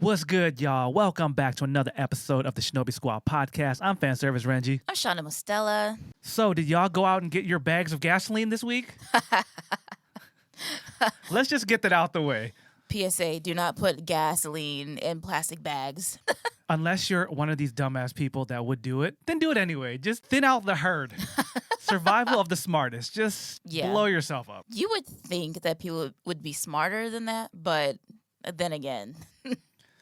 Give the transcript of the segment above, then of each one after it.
What's good, y'all? Welcome back to another episode of the Shinobi Squad Podcast. I'm fan service Renji. I'm Shana Mostella. So, did y'all go out and get your bags of gasoline this week? Let's just get that out the way. PSA, do not put gasoline in plastic bags. Unless you're one of these dumbass people that would do it, then do it anyway. Just thin out the herd. Survival of the smartest. Just blow yourself up. You would think that people would be smarter than that, but then again,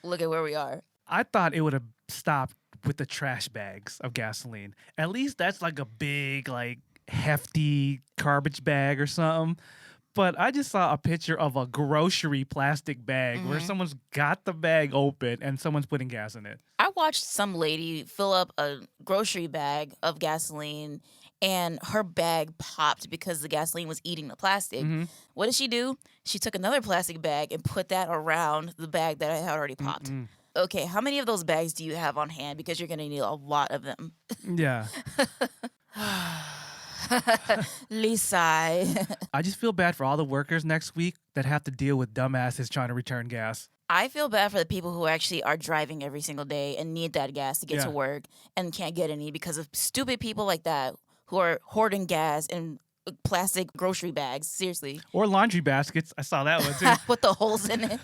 look at where we are. I thought it would have stopped with the trash bags of gasoline. At least that's like a big, hefty garbage bag or something. But I just saw a picture of a grocery plastic bag where someone's got the bag open and someone's putting gas in it. I watched some lady fill up a grocery bag of gasoline and her bag popped because the gasoline was eating the plastic. What did she do? She took another plastic bag and put that around the bag that had already popped. Okay, how many of those bags do you have on hand? Because you're going to need a lot of them. Yeah. Lisa. I just feel bad for all the workers next week that have to deal with dumbasses trying to return gas. I feel bad for the people who actually are driving every single day and need that gas to get to work and can't get any because of stupid people like that who are hoarding gas in plastic grocery bags. Seriously. Or laundry baskets. I saw that one too. With the holes in it.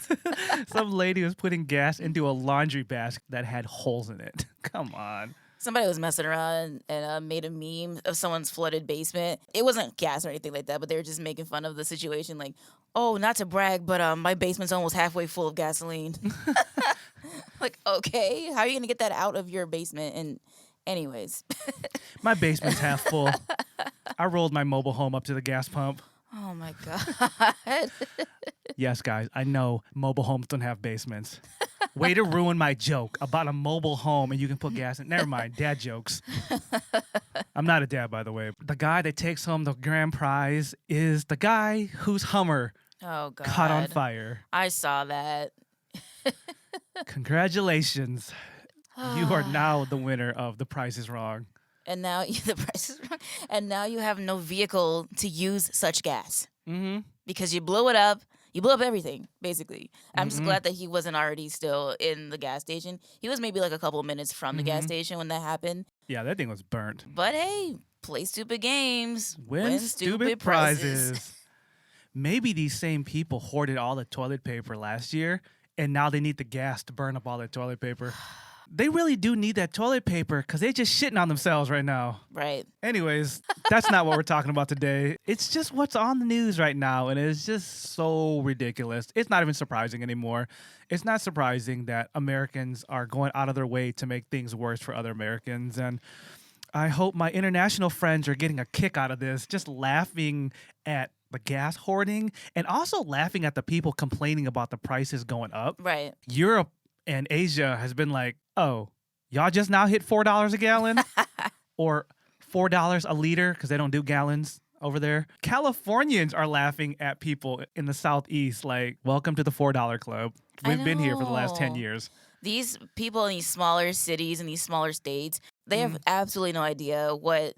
Some lady was putting gas into a laundry basket that had holes in it. Come on. Somebody was messing around and made a meme of someone's flooded basement. It wasn't gas or anything like that, but they were just making fun of the situation. Like, oh, not to brag, but my basement's almost halfway full of gasoline. Like, okay, how are you going to get that out of your basement? And anyways. My basement's half full. I rolled my mobile home up to the gas pump. Oh, my God. Yes, guys, I know mobile homes don't have basements. Way to ruin my joke about a mobile home and you can put gas in. Never mind, dad jokes. I'm not a dad, by the way. The guy that takes home the grand prize is the guy whose Hummer caught on fire. I saw that. Congratulations. You are now the winner of The Price is Wrong. And now the price is wrong. And now you have no vehicle to use such gas. Because you blew it up. You blew up everything, basically. I'm just glad that he wasn't already still in the gas station. He was maybe like a couple of minutes from the gas station when that happened. Yeah, that thing was burnt. But hey, play stupid games. Win stupid prizes. Maybe these same people hoarded all the toilet paper last year, and now they need the gas to burn up all the toilet paper. They really do need that toilet paper because they're just shitting on themselves right now. Right. Anyways, that's not what we're talking about today. It's just what's on the news right now, and it's just so ridiculous. It's not even surprising anymore. It's not surprising that Americans are going out of their way to make things worse for other Americans, and I hope my international friends are getting a kick out of this, just laughing at the gas hoarding and also laughing at the people complaining about the prices going up. Right. Europe and Asia has been like, oh, y'all just now hit $4 a gallon? Or $4 a liter because they don't do gallons over there. Californians are laughing at people in the Southeast like, welcome to the $4 club. We've been here for the last 10 years. These people in these smaller cities and these smaller states, they have absolutely no idea what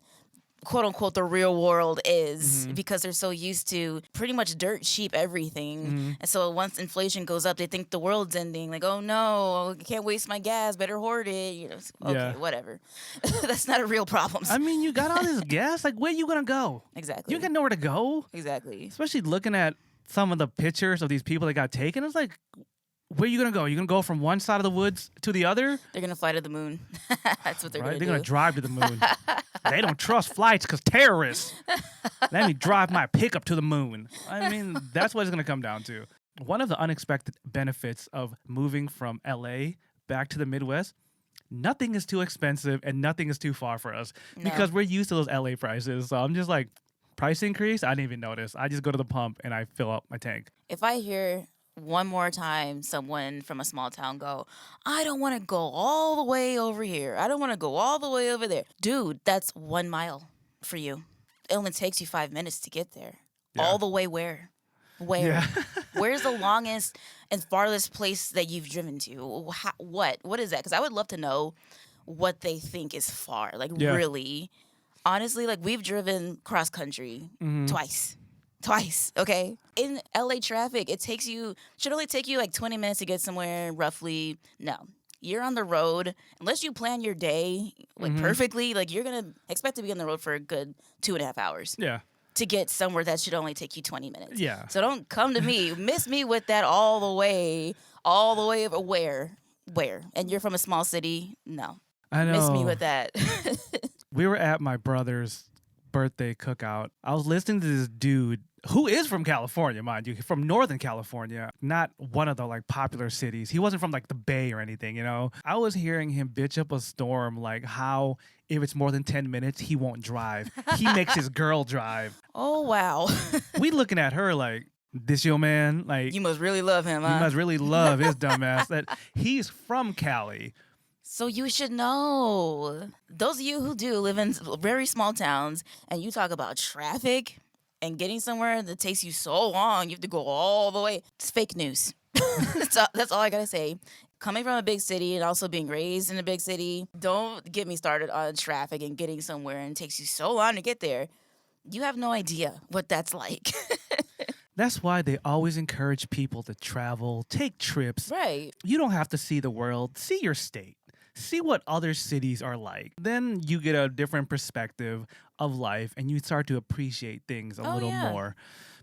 quote unquote the real world is because they're so used to pretty much dirt cheap everything. And so once inflation goes up, they think the world's ending. Like, oh no, I can't waste my gas, better hoard it. You know, okay, whatever. That's not a real problem. I mean, you got all this gas, like where you gonna go? Exactly. You got nowhere to go. Exactly. Especially looking at some of the pictures of these people that got taken. It's like, where are you going to go? You're going to go from one side of the woods to the other? They're going to fly to the moon. That's what they're going to do. They're going to drive to the moon. They don't trust flights because terrorists. Let me drive my pickup to the moon. I mean, that's what it's going to come down to. One of the unexpected benefits of moving from LA back to the Midwest, nothing is too expensive and nothing is too far for us because we're used to those LA prices. So I'm just like, price increase? I didn't even notice. I just go to the pump and I fill up my tank. If I hear one more time someone from a small town go, I don't want to go all the way over here. I don't want to go all the way over there. Dude, that's 1 mile for you. It only takes you 5 minutes to get there. Yeah. All the way where? Where? Yeah. Where's the longest and farthest place that you've driven to? What is that? Because I would love to know what they think is far. Like, really. Honestly, like, we've driven cross country twice. Twice, okay? In LA traffic, should only take you like 20 minutes to get somewhere roughly. No. You're on the road, unless you plan your day like perfectly, like you're going to expect to be on the road for a good 2.5 hours. Yeah. To get somewhere that should only take you 20 minutes. Yeah. So don't come to me, miss me with that all the way over where? And you're from a small city? No. I know. Miss me with that. We were at my brother's birthday cookout. I was listening to this dude who is from California, mind you, from Northern California, not one of the like popular cities. He wasn't from like the Bay or anything, you know. I was hearing him bitch up a storm, like how if it's more than 10 minutes, he won't drive. He makes his girl drive. Oh, wow. We looking at her like, this your man? Like, You must really love him, huh? you must really love his dumb ass. That he's from Cali. So you should know. Those of you who do live in very small towns and you talk about traffic and getting somewhere that takes you so long, you have to go all the way. It's fake news. That's all I got to say. Coming from a big city and also being raised in a big city, don't get me started on traffic and getting somewhere and it takes you so long to get there. You have no idea what that's like. That's why they always encourage people to travel, take trips. Right. You don't have to see the world. See your state. See what other cities are like. Then you get a different perspective of life and you start to appreciate things a little more.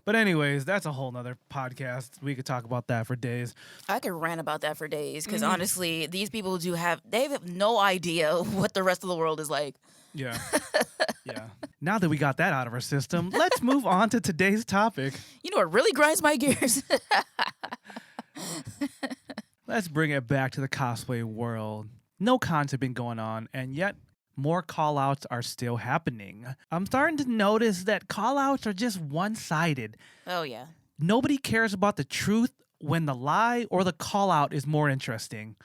But anyways, that's a whole nother podcast. We could talk about that for days. I could rant about that for days because honestly, these people they have no idea what the rest of the world is like. Yeah. Yeah. Now that we got that out of our system, let's move on to today's topic. You know what really grinds my gears? Let's bring it back to the cosplay world. No cons have been going on, and yet more call-outs are still happening. I'm starting to notice that call-outs are just one-sided. Oh, yeah. Nobody cares about the truth when the lie or the call-out is more interesting.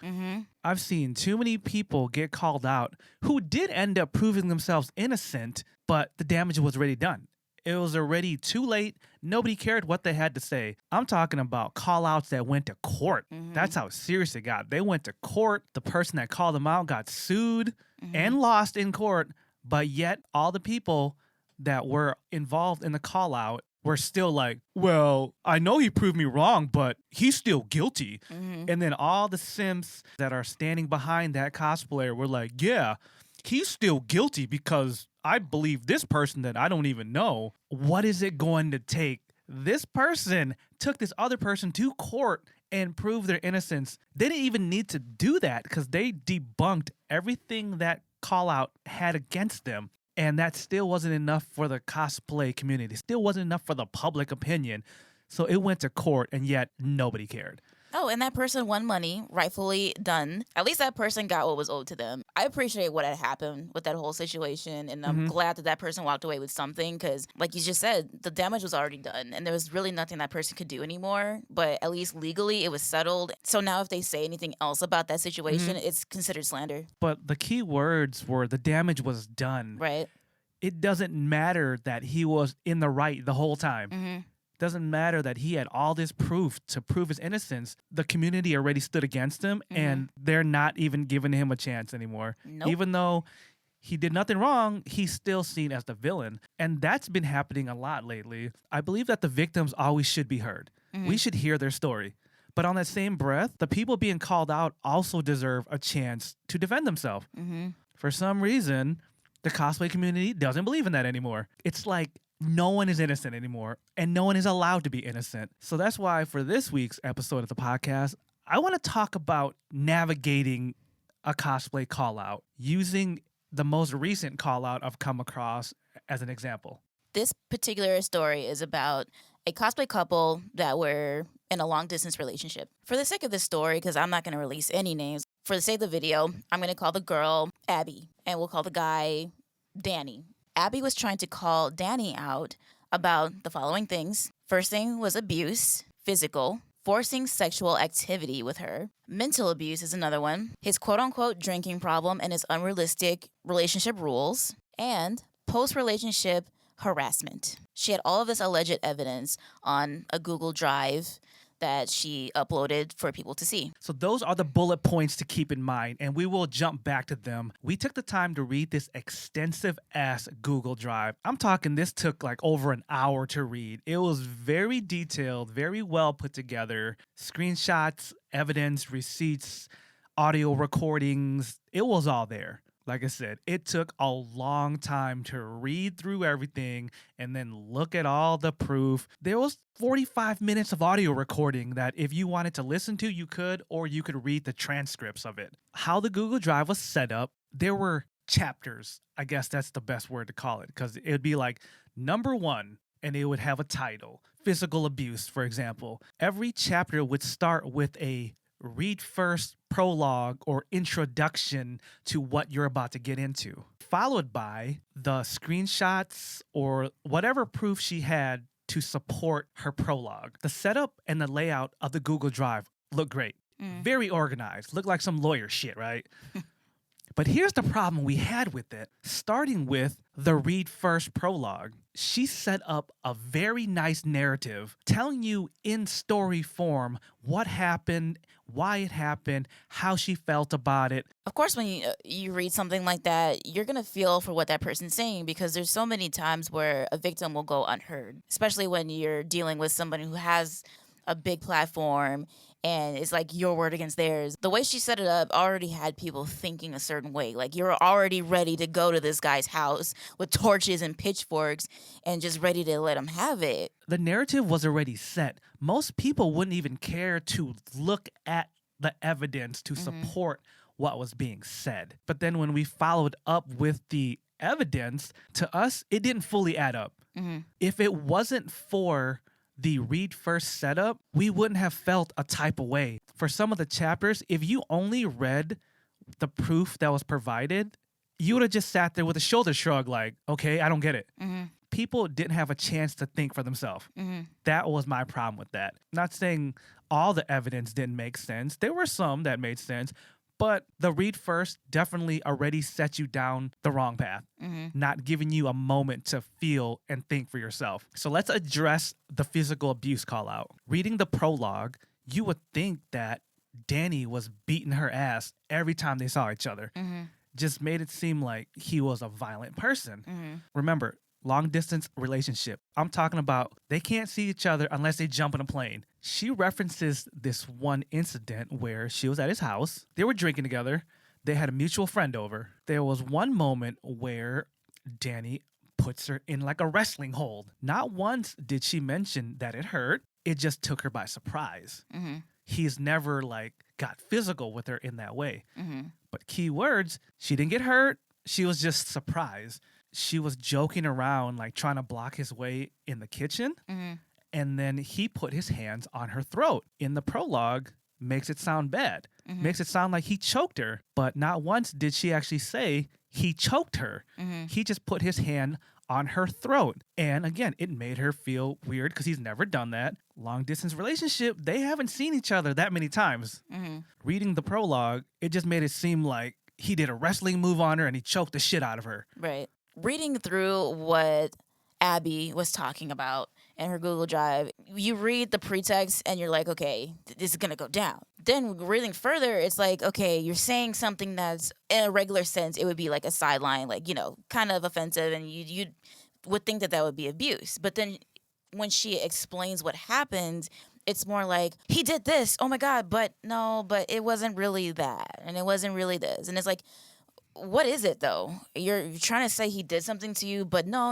I've seen too many people get called out who did end up proving themselves innocent, but the damage was already done. It was already too late. Nobody cared what they had to say. I'm talking about call-outs that went to court. That's how serious it got. They went to court. The person that called them out got sued and lost in court. But yet all the people that were involved in the call-out were still like, well, I know he proved me wrong, but he's still guilty. And then all the simps that are standing behind that cosplayer were like, yeah, he's still guilty because I believe this person that I don't even know. What is it going to take? This person took this other person to court and proved their innocence. They didn't even need to do that because they debunked everything that call out had against them. And that still wasn't enough for the cosplay community. Still wasn't enough for the public opinion. So it went to court and yet nobody cared. Oh, and that person won money, rightfully done. At least that person got what was owed to them. I appreciate what had happened with that whole situation, and I'm glad that that person walked away with something because, like you just said, the damage was already done, and there was really nothing that person could do anymore, but at least legally it was settled. So now if they say anything else about that situation, it's considered slander. But the key words were the damage was done. Right. It doesn't matter that he was in the right the whole time. Doesn't matter that he had all this proof to prove his innocence. The community already stood against him, and they're not even giving him a chance anymore. Nope. Even though he did nothing wrong, he's still seen as the villain. And that's been happening a lot lately. I believe that the victims always should be heard. We should hear their story. But on that same breath, the people being called out also deserve a chance to defend themselves. For some reason, the cosplay community doesn't believe in that anymore. It's like no one is innocent anymore, and no one is allowed to be innocent. So that's why for this week's episode of the podcast, I want to talk about navigating a cosplay call-out using the most recent call-out I've come across as an example. This particular story is about a cosplay couple that were in a long-distance relationship. For the sake of this story, because I'm not going to release any names, for the sake of the video, I'm going to call the girl Abby, and we'll call the guy Danny. Abby was trying to call Danny out about the following things. First thing was abuse, physical, forcing sexual activity with her. Mental abuse is another one. His quote-unquote drinking problem and his unrealistic relationship rules. And post-relationship harassment. She had all of this alleged evidence on a Google Drive that she uploaded for people to see. So those are the bullet points to keep in mind, and we will jump back to them. We took the time to read this extensive-ass Google Drive. I'm talking this took like over an hour to read. It was very detailed, very well put together. Screenshots, evidence, receipts, audio recordings, it was all there. Like I said, it took a long time to read through everything and then look at all the proof. There was 45 minutes of audio recording that if you wanted to listen to, you could, or you could read the transcripts of it. How the Google Drive was set up, there were chapters. I guess that's the best word to call it, because it would be like number 1, and it would have a title. Physical abuse, for example. Every chapter would start with a read first prologue or introduction to what you're about to get into, followed by the screenshots or whatever proof she had to support her prologue. The setup and the layout of the Google Drive look great. Very organized. Look like some lawyer shit, right? But here's the problem we had with it. Starting with the read first prologue, she set up a very nice narrative telling you in story form what happened, why it happened, how she felt about it. Of course, when you read something like that, you're going to feel for what that person's saying, because there's so many times where a victim will go unheard, especially when you're dealing with somebody who has a big platform and it's like your word against theirs. The way she set it up already had people thinking a certain way. Like, you're already ready to go to this guy's house with torches and pitchforks and just ready to let him have it. The narrative was already set. Most people wouldn't even care to look at the evidence to support what was being said. But then when we followed up with the evidence, to us, it didn't fully add up. If it wasn't for the read first setup, we wouldn't have felt a type of way. For some of the chapters, if you only read the proof that was provided, you would have just sat there with a shoulder shrug like, okay, I don't get it. People didn't have a chance to think for themselves. That was my problem with that. Not saying all the evidence didn't make sense. There were some that made sense, but the read first definitely already set you down the wrong path, not giving you a moment to feel and think for yourself. So let's address the physical abuse call out. Reading the prologue, you would think that Danny was beating her ass every time they saw each other. Just made it seem like he was a violent person. Remember, long distance relationship. I'm talking about they can't see each other unless they jump in a plane. She references this one incident where she was at his house. They were drinking together. They had a mutual friend over. There was one moment where Danny puts her in like a wrestling hold. Not once did she mention that it hurt. It just took her by surprise. He's never like got physical with her in that way. But key words, she didn't get hurt. She was just surprised. She was joking around, like trying to block his way in the kitchen. And then he put his hands on her throat. In the prologue, makes it sound bad. Makes it sound like he choked her. But not once did she actually say he choked her. He just put his hand on her throat. And again, it made her feel weird because he's never done that. Long distance relationship, they haven't seen each other that many times. Reading the prologue, it just made it seem like he did a wrestling move on her and he choked the shit out of her. Right. Reading through what Abby was talking about in her Google Drive, you read the pretext and you're like, okay, this is going to go down. Then reading further, it's like, okay, you're saying something that's in a regular sense, it would be like a sideline, like, you know, kind of offensive, and you would think that would be abuse. But then when she explains what happened, it's more like, he did this, oh my God, but no, but it wasn't really that, and it wasn't really this. And it's like, what is it though? You're trying to say he did something to you, but no.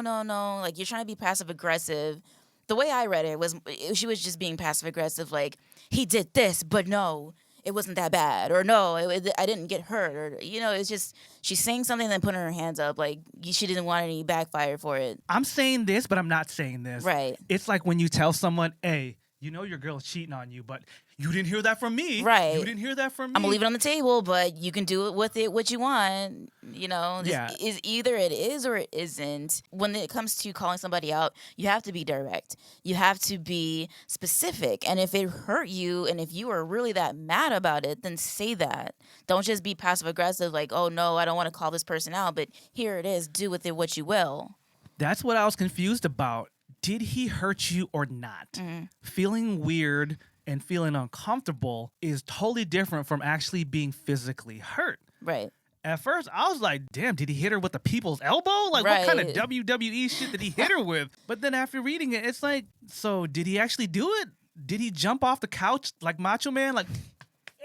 Like, you're trying to be passive aggressive. The way I read it was, she was just being passive aggressive. Like, he did this, but no, it wasn't that bad. Or no, I didn't get hurt. Or, you know, it's just, she's saying something and then putting her hands up. Like, she didn't want any backfire for it. I'm saying this, but I'm not saying this. Right. It's like when you tell someone, hey, you know your girl's cheating on you, but you didn't hear that from me. Right. You didn't hear that from me. I'm going to leave it on the table, but you can do it with it what you want. You know, Yeah. Is either it is or it isn't. When it comes to calling somebody out, you have to be direct. You have to be specific. And if it hurt you and if you are really that mad about it, then say that. Don't just be passive aggressive like, oh, no, I don't want to call this person out, but here it is. Do with it what you will. That's what I was confused about. Did he hurt you or not? Feeling weird and feeling uncomfortable is totally different from actually being physically hurt. Right. At first, I was like, damn, did he hit her with the people's elbow? Like, what kind of WWE shit did he hit her with? But then after reading it, it's like, so did he actually do it? Did he jump off the couch like Macho Man? Like,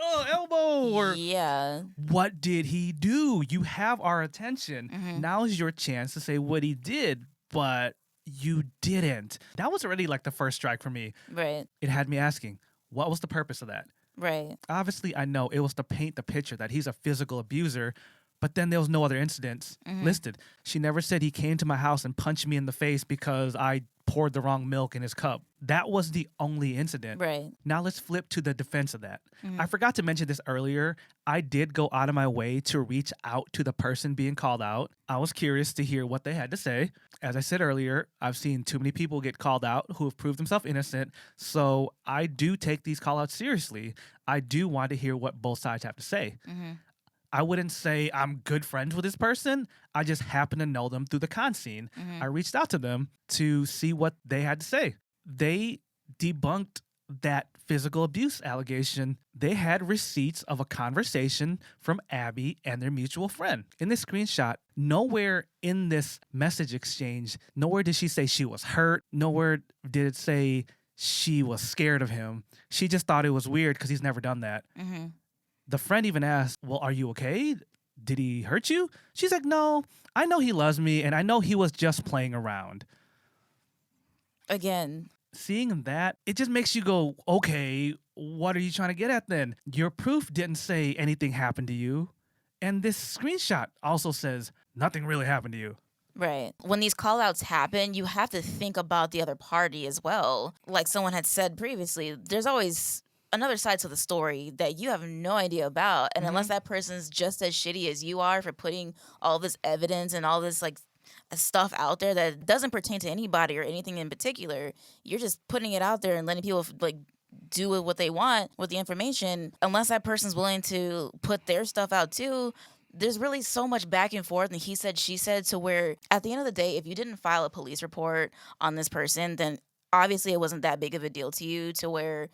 oh, elbow? Or yeah. What did he do? You have our attention. Mm-hmm. Now is your chance to say what he did, but you didn't. That was already like the first strike for me. Right. It had me asking, what was the purpose of that? Right. Obviously, I know it was to paint the picture that he's a physical abuser, but then there was no other incidents listed. She never said he came to my house and punched me in the face because I poured the wrong milk in his cup. That was the only incident. Right. Now let's flip to the defense of that. I forgot to mention this earlier. I did go out of my way to reach out to the person being called out. I was curious to hear what they had to say. As I said earlier, I've seen too many people get called out who have proved themselves innocent. So I do take these call outs seriously. I do want to hear what both sides have to say. I wouldn't say I'm good friends with this person. I just happen to know them through the con scene. I reached out to them to see what they had to say. They debunked that physical abuse allegation. They had receipts of a conversation from Abby and their mutual friend. In this screenshot, nowhere in this message exchange, nowhere did she say she was hurt. Nowhere did it say she was scared of him. She just thought it was weird because he's never done that. The friend even asked, well, are you okay? Did he hurt you? She's like, no, I know he loves me and I know he was just playing around. Again. Seeing that, it just makes you go, okay, what are you trying to get at then? Your proof didn't say anything happened to you. And this screenshot also says nothing really happened to you. Right. When these call outs happen, you have to think about the other party as well. Like someone had said previously, there's always another side to the story that you have no idea about. And unless that person's just as shitty as you are for putting all this evidence and all this like stuff out there that doesn't pertain to anybody or anything in particular, you're just putting it out there and letting people like do what they want with the information. Unless that person's willing to put their stuff out too, there's really so much back and forth and he said, she said, to where at the end of the day, if you didn't file a police report on this person, then obviously it wasn't that big of a deal to you to where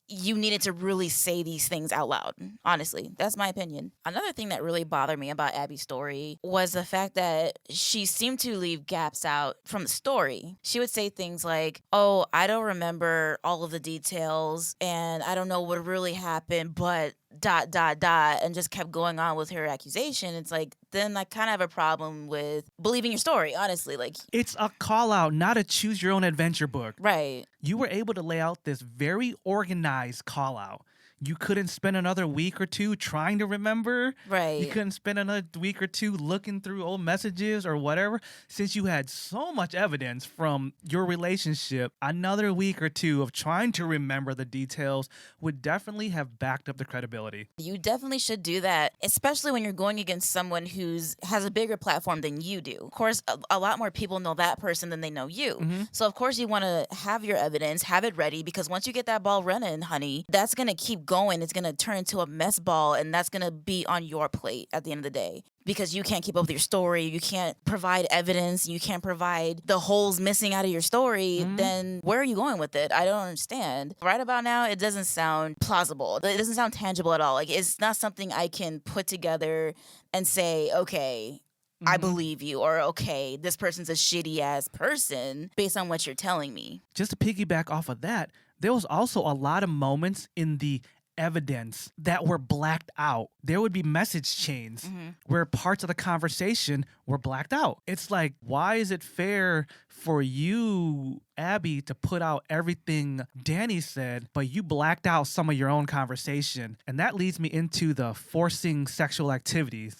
you needed to really say these things out loud. Honestly, that's my opinion. Another thing that really bothered me about Abby's story was the fact that she seemed to leave gaps out from the story. She would say things like, oh, I don't remember all of the details and I don't know what really happened, but ... and just kept going on with her accusation. It's like, then I kind of have a problem with believing your story, honestly. Like, it's a call out, not a choose your own adventure book. Right. You were able to lay out this very organized call out. You couldn't spend another week or two trying to remember. Right. You couldn't spend another week or two looking through old messages or whatever. Since you had so much evidence from your relationship, another week or two of trying to remember the details would definitely have backed up the credibility. You definitely should do that, especially when you're going against someone who's has a bigger platform than you do. Of course, a lot more people know that person than they know you. So, of course, you want to have your evidence, have it ready, because once you get that ball running, honey, that's going to keep going. It's going to turn into a mess ball, and that's going to be on your plate at the end of the day because you can't keep up with your story. You can't provide evidence. You can't provide the holes missing out of your story. Then where are you going with it? I don't understand. Right about now, it doesn't sound plausible. It doesn't sound tangible at all. Like, it's not something I can put together and say, okay, I believe you, or okay, this person's a shitty ass person based on what you're telling me. Just to piggyback off of that, there was also a lot of moments in the evidence that were blacked out. There would be message chains where parts of the conversation were blacked out. It's like, why is it fair for you, Abby, to put out everything Danny said, but you blacked out some of your own conversation? And that leads me into the forcing sexual activities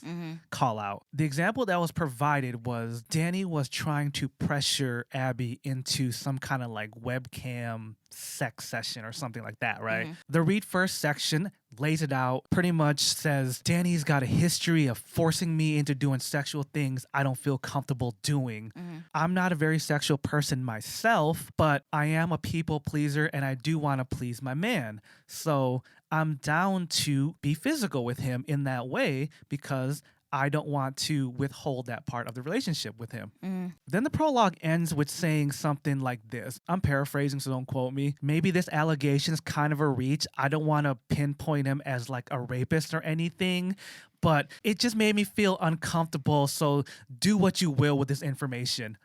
call out. The example that was provided was Danny was trying to pressure Abby into some kind of like webcam sex session or something like that, right? The read first section lays it out, pretty much says, Danny's got a history of forcing me into doing sexual things I don't feel comfortable doing. I'm not a very sexual person myself, but I am a people pleaser and I do want to please my man. So I'm down to be physical with him in that way because I don't want to withhold that part of the relationship with him. Mm. Then the prologue ends with saying something like this. I'm paraphrasing, so don't quote me. Maybe this allegation is kind of a reach. I don't want to pinpoint him as like a rapist or anything, but it just made me feel uncomfortable. So do what you will with this information.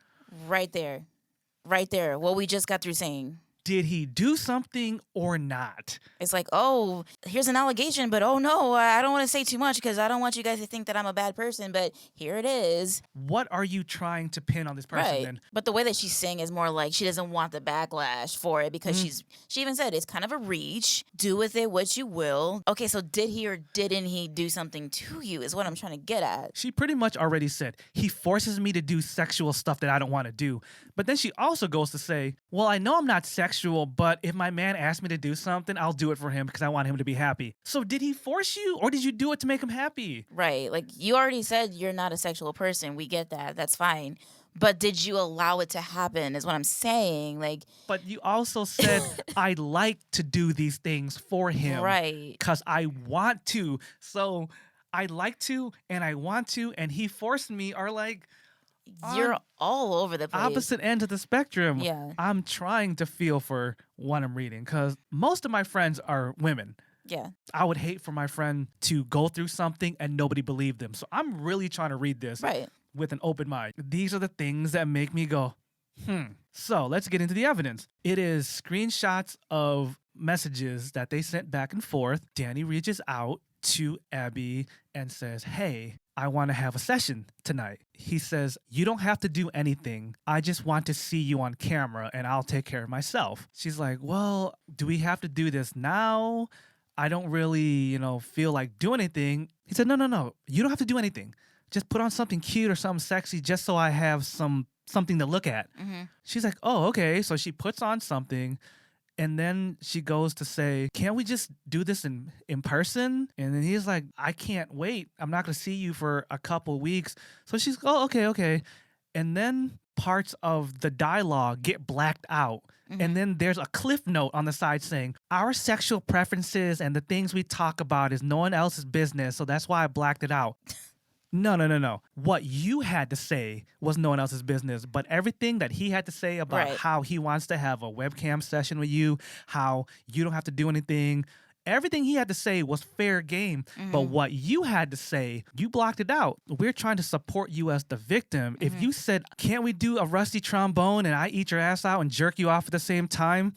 Right there. Right there. What we just got through saying. Did he do something or not? It's like, oh, here's an allegation, but oh no, I don't want to say too much because I don't want you guys to think that I'm a bad person, but here it is. What are you trying to pin on this person Right. then? But the way that she's saying is more like she doesn't want the backlash for it because she even said it's kind of a reach. Do with it what you will. Okay, so did he or didn't he do something to you is what I'm trying to get at. She pretty much already said, he forces me to do sexual stuff that I don't want to do. But then she also goes to say, well, I know I'm not sexual, but if my man asks me to do something, I'll do it for him because I want him to be happy. So did he force you or did you do it to make him happy? Right. Like you already said you're not a sexual person. We get that. That's fine. But did you allow it to happen is what I'm saying. Like, but you also said, I like to do these things for him. Right. Because I want to. So I like to and I want to, and he forced me are like... You're all over the place. Opposite end of the spectrum. Yeah. I'm trying to feel for what I'm reading because most of my friends are women. Yeah. I would hate for my friend to go through something and nobody believed them. So I'm really trying to read this with an open mind. These are the things that make me go, So let's get into the evidence. It is screenshots of messages that they sent back and forth. Danny reaches out to Abby and says, hey, I want to have a session tonight. He says, you don't have to do anything. I just want to see you on camera and I'll take care of myself. She's like, well, do we have to do this now? I don't really, feel like doing anything. He said, no. You don't have to do anything. Just put on something cute or something sexy just so I have something to look at. Mm-hmm. She's like, oh, okay. So she puts on something. And then she goes to say, can't we just do this in person? And then he's like, I can't wait. I'm not going to see you for a couple weeks. So she's, oh, okay. And then parts of the dialogue get blacked out. Mm-hmm. And then there's a cliff note on the side saying, our sexual preferences and the things we talk about is no one else's business. So that's why I blacked it out. No. What you had to say was no one else's business, but everything that he had to say about how he wants to have a webcam session with you, how you don't have to do anything, everything he had to say was fair game. Mm-hmm. But what you had to say, you blocked it out. We're trying to support you as the victim. Mm-hmm. If you said, can't we do a rusty trombone and I eat your ass out and jerk you off at the same time?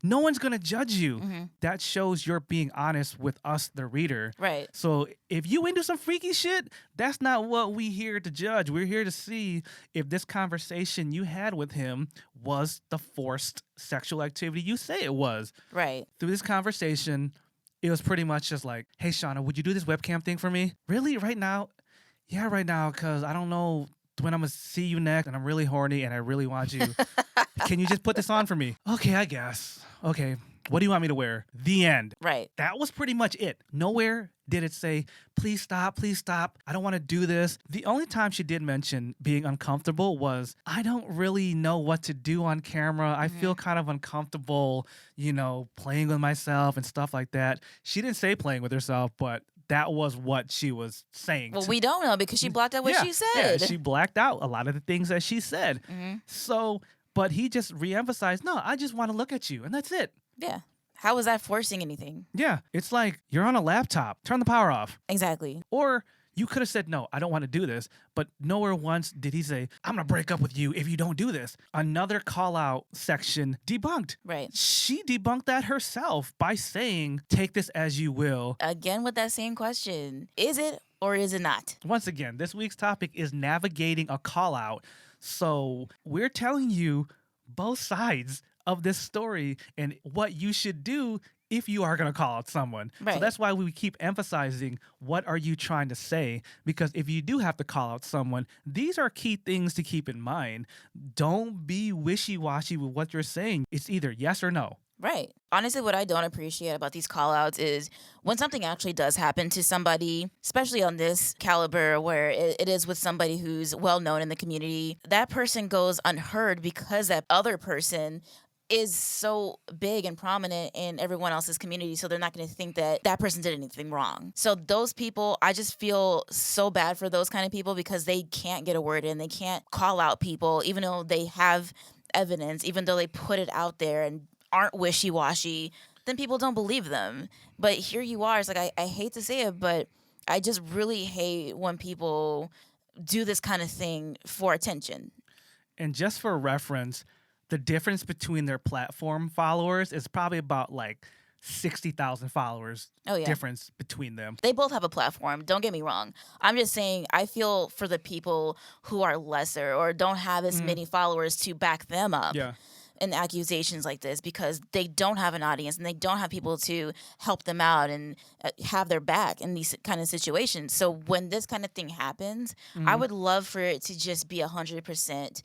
No one's going to judge you. Mm-hmm. That shows you're being honest with us, the reader. Right. So if you into some freaky shit, that's not what we here to judge. We're here to see if this conversation you had with him was the forced sexual activity you say it was. Right. Through this conversation, it was pretty much just like, hey, Shana, would you do this webcam thing for me? Really? Right now? Yeah, right now, because I don't know when I'm going to see you next, and I'm really horny, and I really want you. Can you just put this on for me? Okay, I guess. Okay, what do you want me to wear? The end. Right. That was pretty much it. Nowhere did it say, please stop, I don't want to do this. The only time she did mention being uncomfortable was, I don't really know what to do on camera. I feel kind of uncomfortable, playing with myself and stuff like that. She didn't say playing with herself, but that was what she was saying. Well, we don't know because she blocked out what she said. Yeah, she blacked out a lot of the things that she said. Mm-hmm. So, but he just reemphasized, no, I just want to look at you, and that's it. Yeah. How was that forcing anything? Yeah, it's like you're on a laptop. Turn the power off. Exactly. Or you could have said, no, I don't want to do this. But nowhere once did he say, I'm going to break up with you if you don't do this. Another call out section debunked. Right. She debunked that herself by saying, take this as you will. Again with that same question. Is it or is it not? Once again, this week's topic is navigating a call out. So we're telling you both sides of this story and what you should do if you are going to call out someone. Right. So that's why we keep emphasizing, what are you trying to say? Because if you do have to call out someone, these are key things to keep in mind. Don't be wishy-washy with what you're saying. It's either yes or no. Right. Honestly, what I don't appreciate about these call-outs is when something actually does happen to somebody, especially on this caliber where it is with somebody who's well-known in the community, that person goes unheard because that other person is so big and prominent in everyone else's community, so they're not going to think that that person did anything wrong. So those people, I just feel so bad for those kind of people because they can't get a word in. They can't call out people, even though they have evidence, even though they put it out there and aren't wishy-washy, then people don't believe them. But here you are. It's like, I hate to say it, but I just really hate when people do this kind of thing for attention. And just for reference, the difference between their platform followers is probably about like 60,000 followers difference between them. They both have a platform. Don't get me wrong. I'm just saying I feel for the people who are lesser or don't have as many followers to back them up. Yeah. In accusations like this because they don't have an audience and they don't have people to help them out and have their back in these kind of situations. So when this kind of thing happens, I would love for it to just be 100%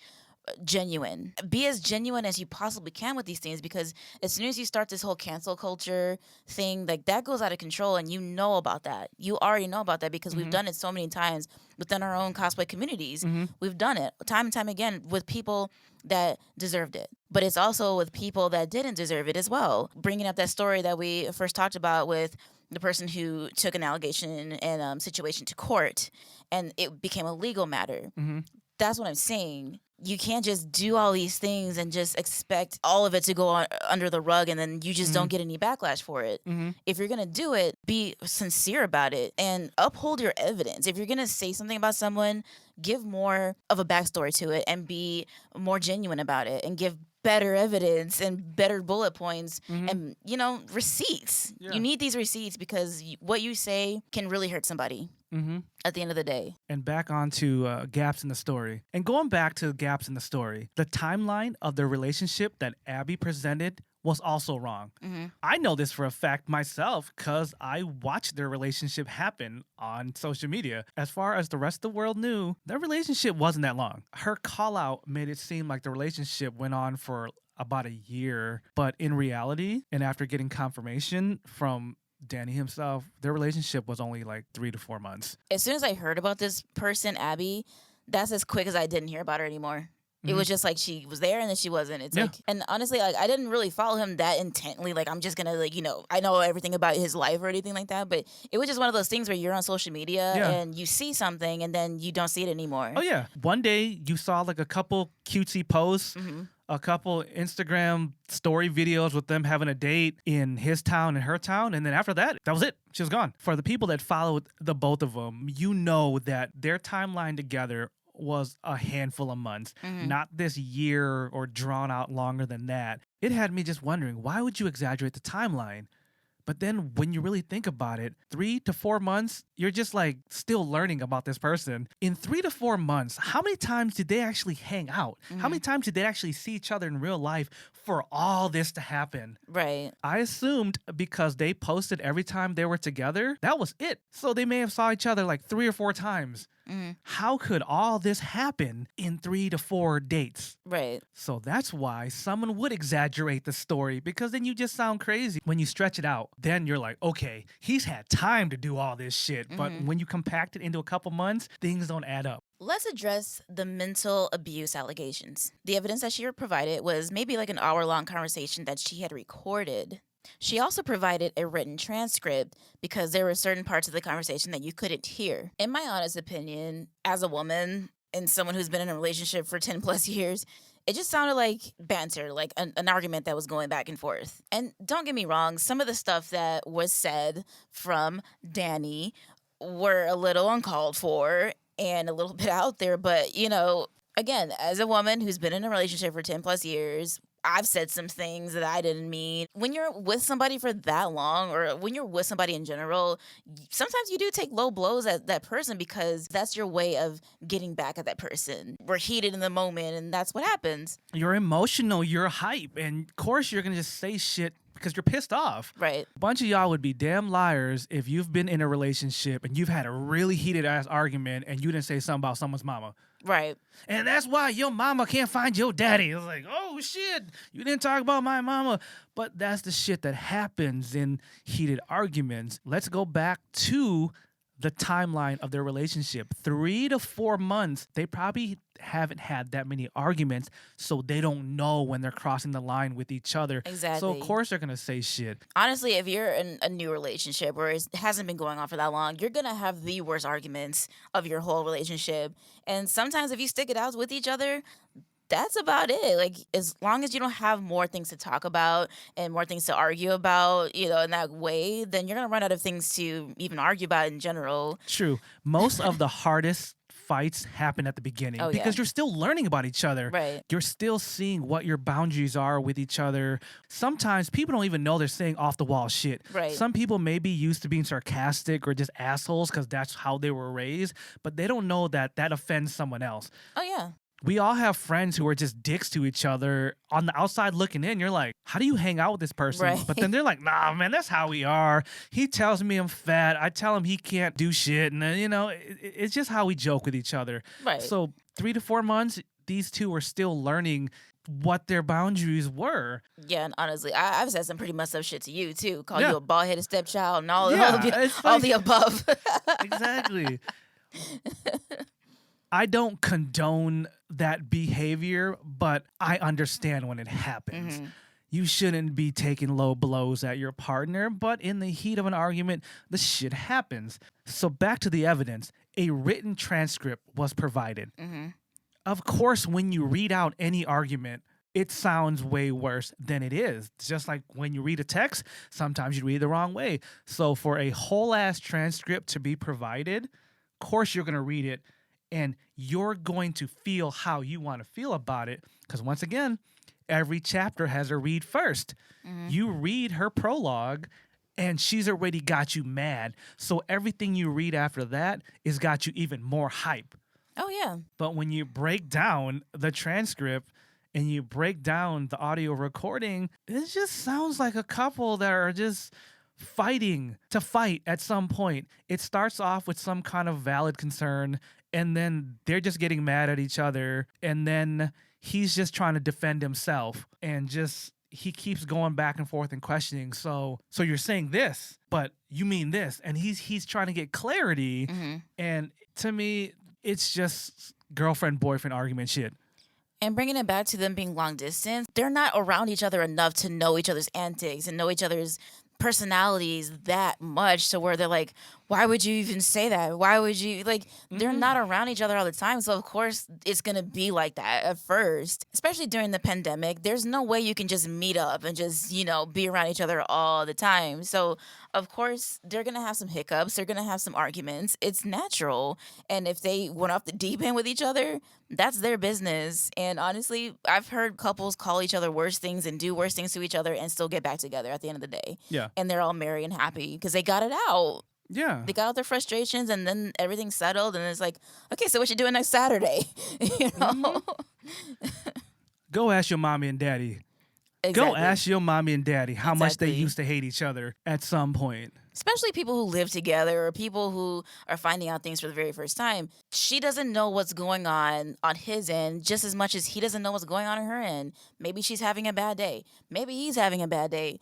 genuine. Be as genuine as you possibly can with these things because as soon as you start this whole cancel culture thing, like that goes out of control and you know about that. You already know about that because we've done it so many times within our own cosplay communities. We've done it time and time again with people that deserved it. But it's also with people that didn't deserve it as well. Bringing up that story that we first talked about with the person who took an allegation and situation to court and it became a legal matter. That's what I'm saying. You can't just do all these things and just expect all of it to go on under the rug and then you just don't get any backlash for it. If you're going to do it, be sincere about it and uphold your evidence. If you're going to say something about someone, give more of a backstory to it and be more genuine about it and give better evidence and better bullet points and, receipts. Yeah. You need these receipts because what you say can really hurt somebody. At the end of the day. And back onto gaps in the story. And going back to gaps in the story, the timeline of the relationship that Abby presented was also wrong. I know this for a fact myself because I watched their relationship happen on social media. As far as the rest of the world knew, their relationship wasn't that long. Her call out made it seem like the relationship went on for about a year. But in reality, and after getting confirmation from Danny himself, their relationship was only like 3 to 4 months. As soon as I heard about this person, Abby, that's as quick as I didn't hear about her anymore. It was just like she was there and then she wasn't. It's like, and honestly, like I didn't really follow him that intently. Like I'm just gonna I know everything about his life or anything like that. But it was just one of those things where you're on social media and you see something and then you don't see it anymore. Oh yeah, one day you saw like a couple cutesy posts. A couple Instagram story videos with them having a date in his town and her town. And then after that, that was it. She was gone. For the people that followed the both of them, you know that their timeline together was a handful of months, not this year or drawn out longer than that. It had me just wondering, why would you exaggerate the timeline? But then when you really think about it, 3 to 4 months, you're just like still learning about this person. In 3 to 4 months, how many times did they actually hang out? How many times did they actually see each other in real life for all this to happen? Right. I assumed because they posted every time they were together, that was it. So they may have saw each other like 3 or 4 times. How could all this happen in 3 to 4 dates? Right. So that's why someone would exaggerate the story because then you just sound crazy. When you stretch it out, then you're like, okay, he's had time to do all this shit. But when you compact it into a couple months, things don't add up. Let's address the mental abuse allegations. The evidence that she provided was maybe like an hour-long conversation that she had recorded. She also provided a written transcript because there were certain parts of the conversation that you couldn't hear. In my honest opinion, as a woman and someone who's been in a relationship for 10 plus years, it just sounded like banter, like an argument that was going back and forth. And don't get me wrong, some of the stuff that was said from Danny were a little uncalled for and a little bit out there. But, again, as a woman who's been in a relationship for 10 plus years, I've said some things that I didn't mean. When you're with somebody for that long, or when you're with somebody in general, sometimes you do take low blows at that person because that's your way of getting back at that person. We're heated in the moment, and that's what happens. You're emotional, you're hype, and of course you're going to just say shit because you're pissed off. Right. A bunch of y'all would be damn liars if you've been in a relationship and you've had a really heated ass argument and you didn't say something about someone's mama. Right. And that's why your mama can't find your daddy. It's like, oh shit, you didn't talk about my mama. But that's the shit that happens in heated arguments. Let's go back to the timeline of their relationship. 3 to 4 months, they probably haven't had that many arguments, so they don't know when they're crossing the line with each other. Exactly. So of course they're gonna say shit. Honestly, if you're in a new relationship where it hasn't been going on for that long, you're gonna have the worst arguments of your whole relationship. And sometimes if you stick it out with each other, that's about it. Like, as long as you don't have more things to talk about and more things to argue about, in that way, then you're gonna run out of things to even argue about in general. True. Most of the hardest fights happen at the beginning because you're still learning about each other. Right. You're still seeing what your boundaries are with each other. Sometimes people don't even know they're saying off the wall shit. Right. Some people may be used to being sarcastic or just assholes because that's how they were raised, but they don't know that offends someone else. Oh, yeah. We all have friends who are just dicks to each other. On the outside looking in, you're like, how do you hang out with this person? Right. But then they're like, nah, man, that's how we are. He tells me I'm fat. I tell him he can't do shit. And then, it's just how we joke with each other. Right. So 3 to 4 months, these two are still learning what their boundaries were. Yeah, and honestly, I've said some pretty messed up shit to you, too. Call Yeah. you a bald-headed stepchild and all it's the above. Exactly. I don't condone that behavior, but I understand when it happens. Mm-hmm. You shouldn't be taking low blows at your partner, but in the heat of an argument, the shit happens. So back to the evidence. A written transcript was provided. Mm-hmm. Of course, when you read out any argument, it sounds way worse than it is. It's just like when you read a text, sometimes you read the wrong way. So for a whole ass transcript to be provided, of course you're going to read it and you're going to feel how you want to feel about it. Because once again, every chapter has a read first. Mm-hmm. You read her prologue and she's already got you mad. So everything you read after that has got you even more hype. Oh, yeah. But when you break down the transcript and you break down the audio recording, it just sounds like a couple that are just fighting to fight at some point. It starts off with some kind of valid concern, and then they're just getting mad at each other, and then he's just trying to defend himself, and just he keeps going back and forth and questioning. So you're saying this, but you mean this, and he's trying to get clarity. Mm-hmm. And to me, it's just girlfriend boyfriend argument shit. And bringing it back to them being long distance, they're not around each other enough to know each other's antics and know each other's personalities that much to where they're like, why would you even say that? Why would you, they're not around each other all the time. So, of course, it's going to be like that at first, especially during the pandemic. There's no way you can just meet up and just, be around each other all the time. So, of course, they're going to have some hiccups. They're going to have some arguments. It's natural. And if they went off the deep end with each other, that's their business. And honestly, I've heard couples call each other worse things and do worse things to each other and still get back together at the end of the day. Yeah. And they're all merry and happy because they got it out. Yeah. They got out their frustrations and then everything's settled. And it's like, okay, so what you doing next Saturday? Go ask your mommy and daddy. Exactly. Go ask your mommy and daddy how much they Exactly. used to hate each other at some point. Especially people who live together or people who are finding out things for the very first time. She doesn't know what's going on his end just as much as he doesn't know what's going on her end. Maybe she's having a bad day. Maybe he's having a bad day.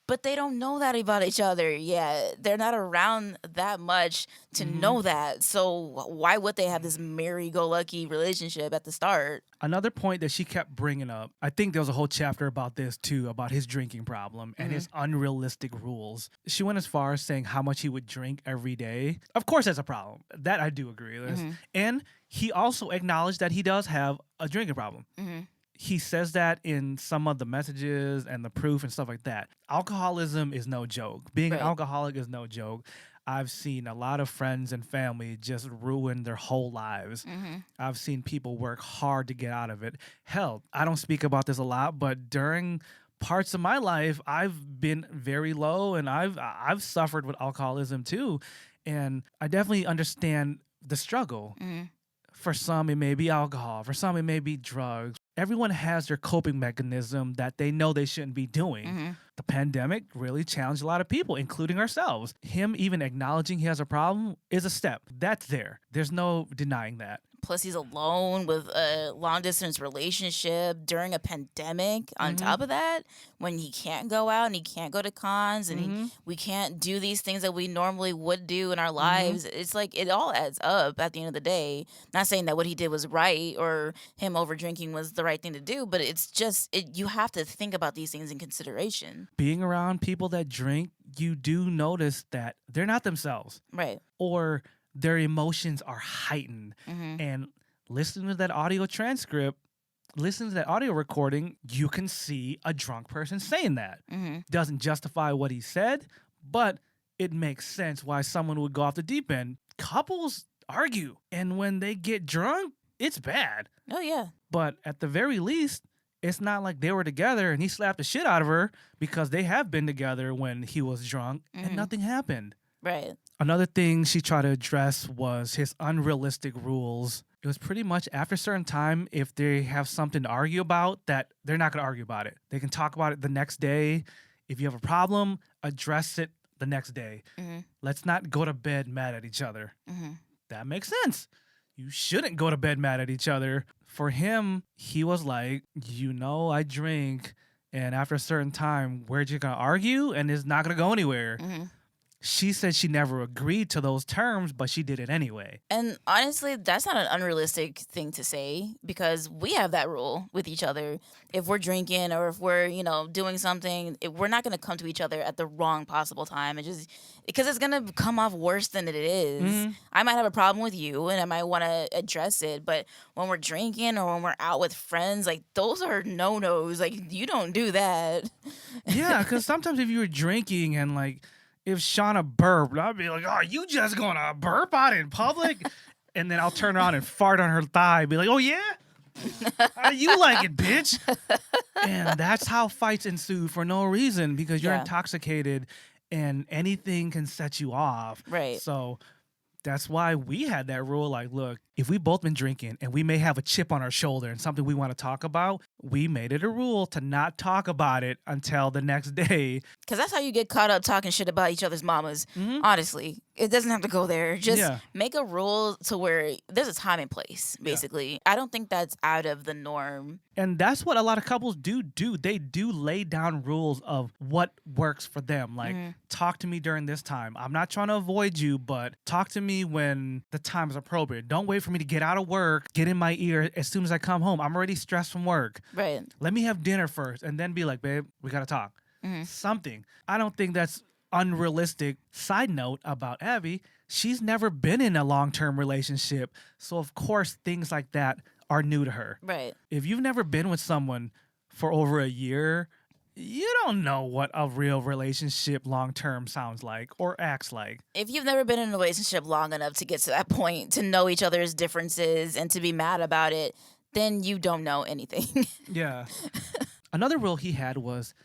But they don't know that about each other yet. They're not around that much to know that. So why would they have this merry-go-lucky relationship at the start? Another point that she kept bringing up, I think there was a whole chapter about this too, about his drinking problem and his unrealistic rules. She went as far as saying how much he would drink every day. Of course, that's a problem. That I do agree with. And he also acknowledged that he does have a drinking problem. He says that in some of the messages and the proof and stuff like that. Alcoholism is no joke. Being an alcoholic is no joke. I've seen a lot of friends and family just ruin their whole lives. I've seen people work hard to get out of it. Hell, I don't speak about this a lot, but during parts of my life, I've been very low and I've suffered with alcoholism too. And I definitely understand the struggle. For some, it may be alcohol. For some, it may be drugs. Everyone has their coping mechanism that they know they shouldn't be doing. The pandemic really challenged a lot of people, including ourselves. Him even acknowledging he has a problem is a step. That's there. There's no denying that. Plus, he's alone with a long distance relationship during a pandemic. On top of that, when he can't go out and he can't go to cons and we can't do these things that we normally would do in our lives, it's like it all adds up at the end of the day. Not saying that what he did was right or him over drinking was the right thing to do, but it's just you have to think about these things in consideration. Being around people that drink, you do notice that they're not themselves. Right. Or their emotions are heightened. And listening to that audio transcript, listening to that audio recording, you can see a drunk person saying that. Doesn't justify what he said, but it makes sense why someone would go off the deep end. Couples argue, and when they get drunk, it's bad. Oh, yeah. But at the very least, it's not like they were together and he slapped the shit out of her, because they have been together when he was drunk and nothing happened. Right. Another thing she tried to address was his unrealistic rules. It was pretty much after a certain time, if they have something to argue about, that they're not going to argue about it. They can talk about it the next day. If you have a problem, address it the next day. Let's not go to bed mad at each other. That makes sense. You shouldn't go to bed mad at each other. For him, he was like, I drink, and after a certain time, we're just going to argue, and it's not going to go anywhere. She said she never agreed to those terms, but she did it anyway. And honestly, that's not an unrealistic thing to say, because we have that rule with each other. If we're drinking or if we're, doing something, we're not going to come to each other at the wrong possible time. Because it's going to come off worse than it is. I might have a problem with you and I might want to address it. But when we're drinking or when we're out with friends, like, those are no-nos. Like, you don't do that. Yeah, because sometimes if you were drinking and, like, if Shana burped, I'd be like, oh, you just gonna burp out in public? And then I'll turn around and fart on her thigh, be like, oh, yeah? How you like it, bitch? And that's how fights ensue for no reason, because you're intoxicated and anything can set you off. Right. So that's why we had that rule. Like, look, if we both been drinking and we may have a chip on our shoulder and something we want to talk about, we made it a rule to not talk about it until the next day. Because that's how you get caught up talking shit about each other's mamas. Honestly, it doesn't have to go there. Just make a rule to where there's a time and place, basically. I don't think that's out of the norm. And that's what a lot of couples do. They do lay down rules of what works for them. Like, talk to me during this time. I'm not trying to avoid you, but talk to me when the time is appropriate. Don't wait for me to get out of work, get in my ear as soon as I come home. I'm already stressed from work. Right. Let me have dinner first and then be like, babe, we got to talk. Something. I don't think that's unrealistic. Side note about Abby, she's never been in a long-term relationship. So, of course, things like that are new to her. Right. If you've never been with someone for over a year, you don't know what a real relationship long-term sounds like or acts like. If you've never been in a relationship long enough to get to that point, to know each other's differences and to be mad about it, then you don't know anything. Yeah. Another rule he had was,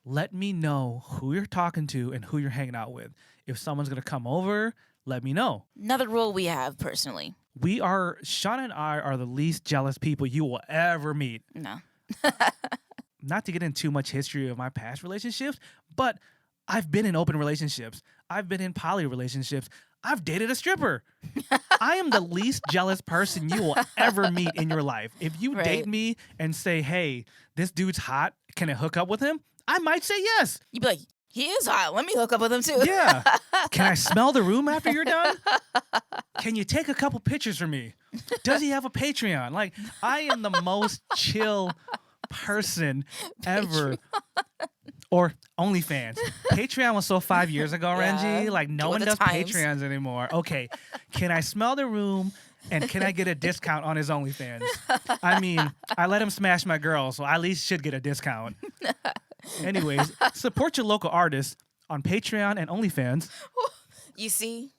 let me know who you're talking to and who you're hanging out with. If someone's going to come over, let me know. Another rule we have personally. Shana and I are the least jealous people you will ever meet. No. Not to get into too much history of my past relationships, but I've been in open relationships. I've been in poly relationships. I've dated a stripper. I am the least jealous person you will ever meet in your life. If you date me and say, hey, this dude's hot, can I hook up with him? I might say yes. You'd be like, he is hot. Let me hook up with him too. Yeah. Can I smell the room after you're done? Can you take a couple pictures for me? Does he have a Patreon? Like, I am the most chill person ever. Or OnlyFans. Patreon was so 5 years ago, Renji. Like, no one does Patreons anymore. Okay. Can I smell the room? And can I get a discount on his OnlyFans? I mean, I let him smash my girl, so I at least should get a discount. Anyways, support your local artists on Patreon and OnlyFans. You see?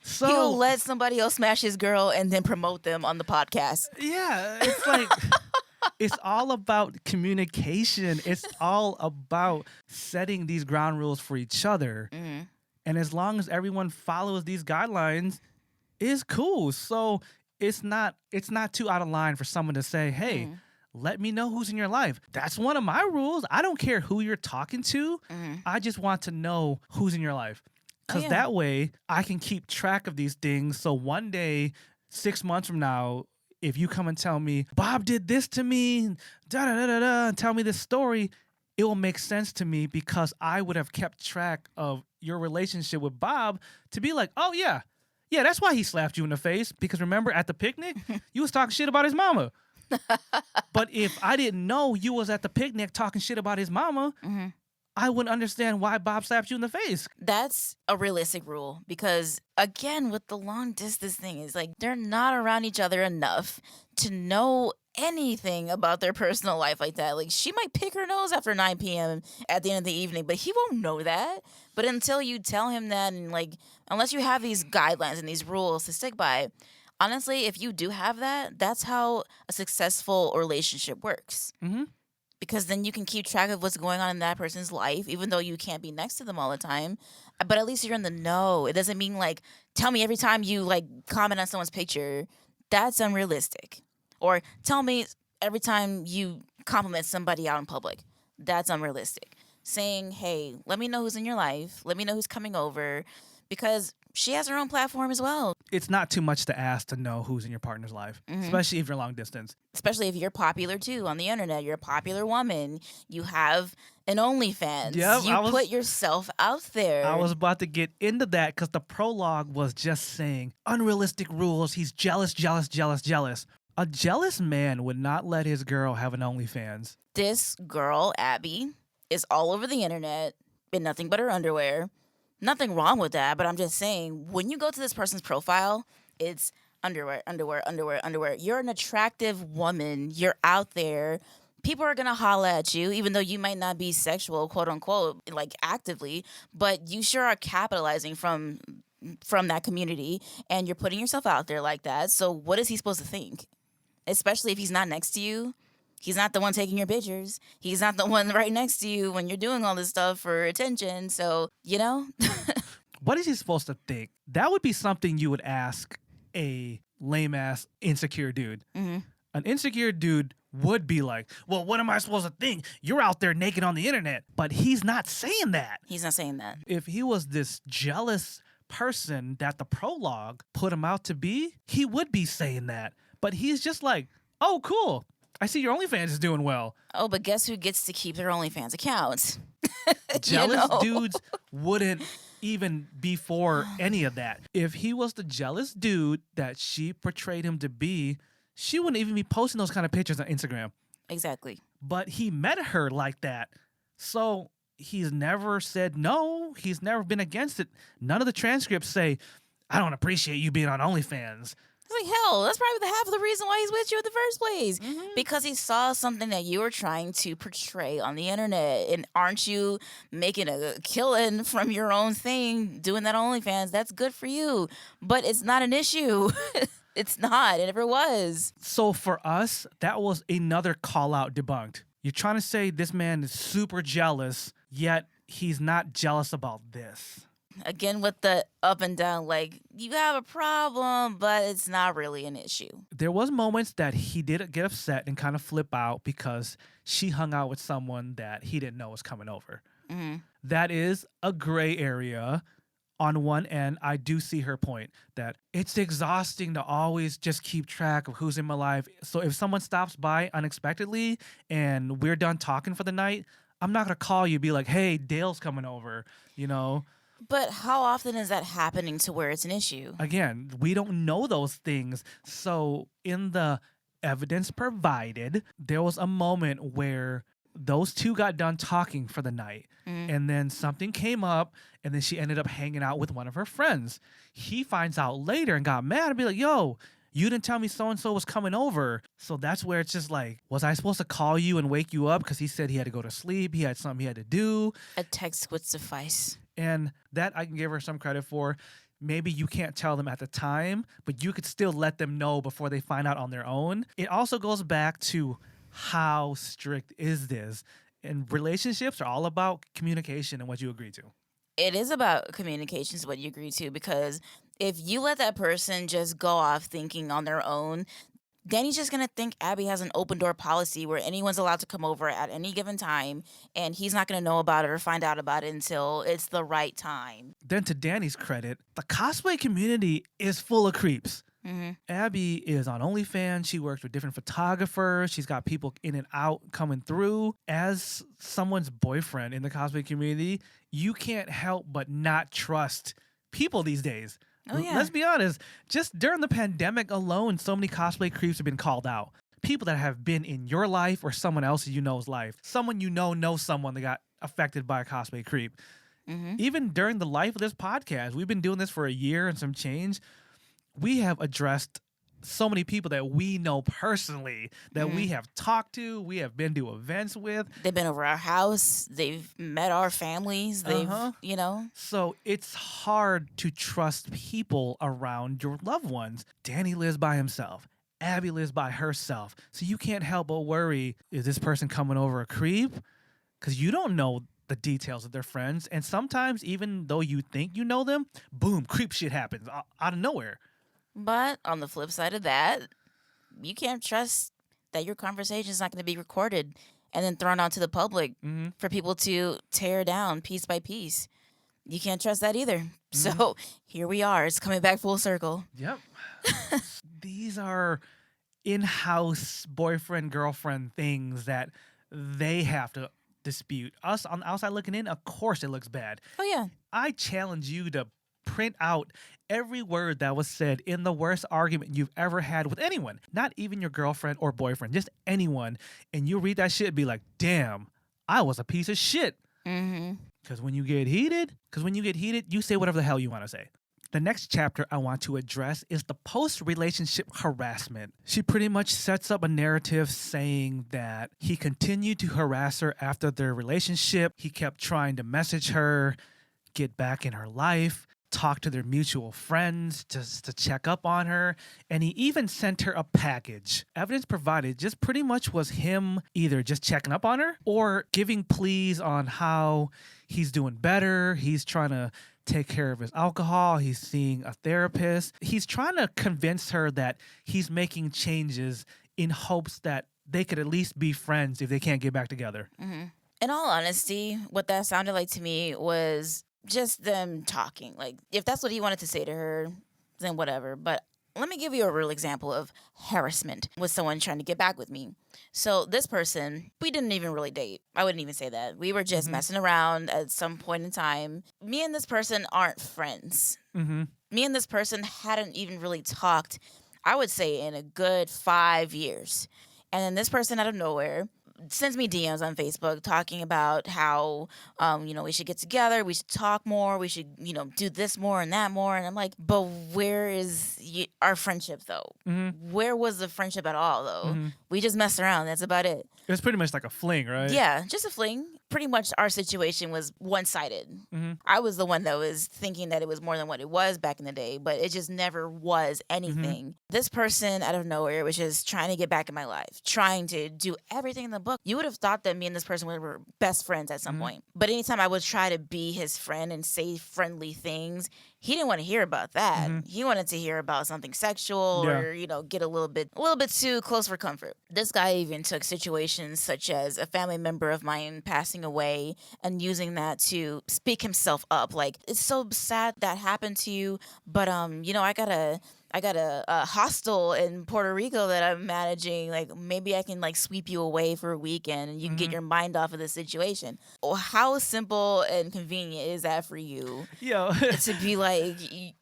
So, he'll let somebody else smash his girl and then promote them on the podcast. Yeah, it's like, it's all about communication. It's all about setting these ground rules for each other. And as long as everyone follows these guidelines, it's cool. So it's not too out of line for someone to say, hey, let me know who's in your life. That's one of my rules. I don't care who you're talking to. I just want to know who's in your life. Because that way I can keep track of these things. So one day 6 months from now, if you come and tell me, Bob did this to me, and tell me this story, it will make sense to me because I would have kept track of your relationship with Bob to be like, oh, yeah, that's why he slapped you in the face. Because remember at the picnic, you was talking shit about his mama. But if I didn't know you was at the picnic talking shit about his mama, I wouldn't understand why Bob slapped you in the face. That's a realistic rule because, again, with the long distance thing, it's like they're not around each other enough to know anything about their personal life like that. Like, she might pick her nose after 9 p.m. at the end of the evening, but he won't know that. But until you tell him that, and like, unless you have these guidelines and these rules to stick by, honestly, if you do have that, that's how a successful relationship works. Because then you can keep track of what's going on in that person's life, even though you can't be next to them all the time. But at least you're in the know. It doesn't mean like, tell me every time you like comment on someone's picture. That's unrealistic. Or tell me every time you compliment somebody out in public. That's unrealistic. Saying, hey, let me know who's in your life. Let me know who's coming over. Because she has her own platform as well. It's not too much to ask to know who's in your partner's life, especially if you're long distance. Especially if you're popular, too, on the internet. You're a popular woman. You have an OnlyFans. Yep, you put yourself out there. I was about to get into that because the prologue was just saying, unrealistic rules. He's jealous, jealous, jealous, jealous. A jealous man would not let his girl have an OnlyFans. This girl, Abby, is all over the internet in nothing but her underwear. Nothing wrong with that, but I'm just saying, when you go to this person's profile, it's underwear, underwear, underwear, underwear. You're an attractive woman. You're out there. People are going to holla at you, even though you might not be sexual, quote unquote, like actively, but you sure are capitalizing from that community, and you're putting yourself out there like that. So what is he supposed to think? Especially if he's not next to you. He's not the one taking your pictures. He's not the one right next to you when you're doing all this stuff for attention. So, you know? What is he supposed to think? That would be something you would ask a lame-ass insecure dude. An insecure dude would be like, well, what am I supposed to think? You're out there naked on the internet. But he's not saying that. He's not saying that. If he was this jealous person that the prologue put him out to be, he would be saying that. But he's just like, oh, cool. I see your OnlyFans is doing well. Oh, but guess who gets to keep their OnlyFans accounts? Jealous dudes wouldn't even be for any of that. If he was the jealous dude that she portrayed him to be, she wouldn't even be posting those kind of pictures on Instagram. Exactly. But he met her like that. So he's never said no. He's never been against it. None of the transcripts say, I don't appreciate you being on OnlyFans. It's like, hell, that's probably half of the reason why he's with you in the first place. Because he saw something that you were trying to portray on the internet. And aren't you making a killing from your own thing, doing that on OnlyFans? That's good for you. But it's not an issue. It's not. It never was. So for us, that was another call out debunked. You're trying to say this man is super jealous, yet he's not jealous about this. Again, with the up and down, like, you have a problem, but it's not really an issue. There was moments that he did get upset and kind of flip out because she hung out with someone that he didn't know was coming over. That is a gray area. On one end, I do see her point that it's exhausting to always just keep track of who's in my life. So if someone stops by unexpectedly and we're done talking for the night, I'm not going to call you and be like, hey, Dale's coming over, you know? But how often is that happening to where it's an issue? Again, we don't know those things. So in the evidence provided, there was a moment where those two got done talking for the night. And then something came up, and then she ended up hanging out with one of her friends. He finds out later and got mad and be like, yo, you didn't tell me so-and-so was coming over. So that's where it's just like, was I supposed to call you and wake you up? Because he said he had to go to sleep. He had something he had to do. A text would suffice. And that I can give her some credit for. Maybe you can't tell them at the time, but you could still let them know before they find out on their own. It also goes back to how strict is this? And relationships are all about communication and what you agree to. It is about communications, what you agree to, because if you let that person just go off thinking on their own, then he's just going to think Abby has an open door policy where anyone's allowed to come over at any given time, and he's not going to know about it or find out about it until it's the right time. Then to Danny's credit, the cosplay community is full of creeps. Abby is on OnlyFans. She works with different photographers. She's got people in and out coming through. As someone's boyfriend in the cosplay community, you can't help but not trust people these days. Oh, yeah. Let's be honest. Just during the pandemic alone, so many cosplay creeps have been called out. People that have been in your life or someone else you know's life. Someone you know knows someone that got affected by a cosplay creep. Even during the life of this podcast, we've been doing this for a year and some change. We have addressed so many people that we know personally, that we have talked to, we have been to events with. They've been over our house. They've met our families. They've, you know. So it's hard to trust people around your loved ones. Danny lives by himself. Abby lives by herself. So you can't help but worry, is this person coming over a creep? Because you don't know the details of their friends. And sometimes, even though you think you know them, boom, creep shit happens out of nowhere. But on the flip side of that, you can't trust that your conversation is not going to be recorded and then thrown out to the public for people to tear down piece by piece. You can't trust that either. So here we are. It's coming back full circle. Yep. These are in-house boyfriend-girlfriend things that they have to dispute. Us on the outside looking in, of course it looks bad. Oh, yeah. I challenge you to print out every word that was said in the worst argument you've ever had with anyone, not even your girlfriend or boyfriend, just anyone. And you read that shit and be like, damn, I was a piece of shit. Because when you get heated, you say whatever the hell you want to say. The next chapter I want to address is the post-relationship harassment. She pretty much sets up a narrative saying that he continued to harass her after their relationship. He kept trying to message her, get back in her life, talk to their mutual friends just to check up on her, and he even sent her a package. Evidence provided just pretty much was him either just checking up on her or giving pleas on how he's doing better. He's trying to take care of his alcohol. He's seeing a therapist. He's trying to convince her that he's making changes in hopes that they could at least be friends if they can't get back together. In all honesty, what that sounded like to me was just them talking. Like, if that's what he wanted to say to her, then whatever. But let me give you a real example of harassment with someone trying to get back with me. So this person, we didn't even really date. I wouldn't even say that. We were just messing around at some point in time. Me and this person aren't friends. Me and this person hadn't even really talked, I would say, in a good 5 years. And then this person out of nowhere sends me DMs on Facebook talking about how, we should get together, we should talk more, we should, do this more and that more. And I'm like, but where is our friendship, though? Where was the friendship at all, though? We just messed around. That's about it. It was pretty much like a fling, right? Yeah, just a fling. Pretty much our situation was one-sided. I was the one that was thinking that it was more than what it was back in the day, but it just never was anything. This person out of nowhere was just trying to get back in my life, trying to do everything in the book. You would have thought that me and this person were best friends at some point. But anytime I would try to be his friend and say friendly things, he didn't want to hear about that. He wanted to hear about something sexual or, get a little bit too close for comfort. This guy even took situations such as a family member of mine passing away and using that to speak himself up. Like, it's so sad that happened to you, but I got a hostel in Puerto Rico that I'm managing. Like, maybe I can sweep you away for a weekend and you can get your mind off of the situation. Well, how simple and convenient is that for you? To be like,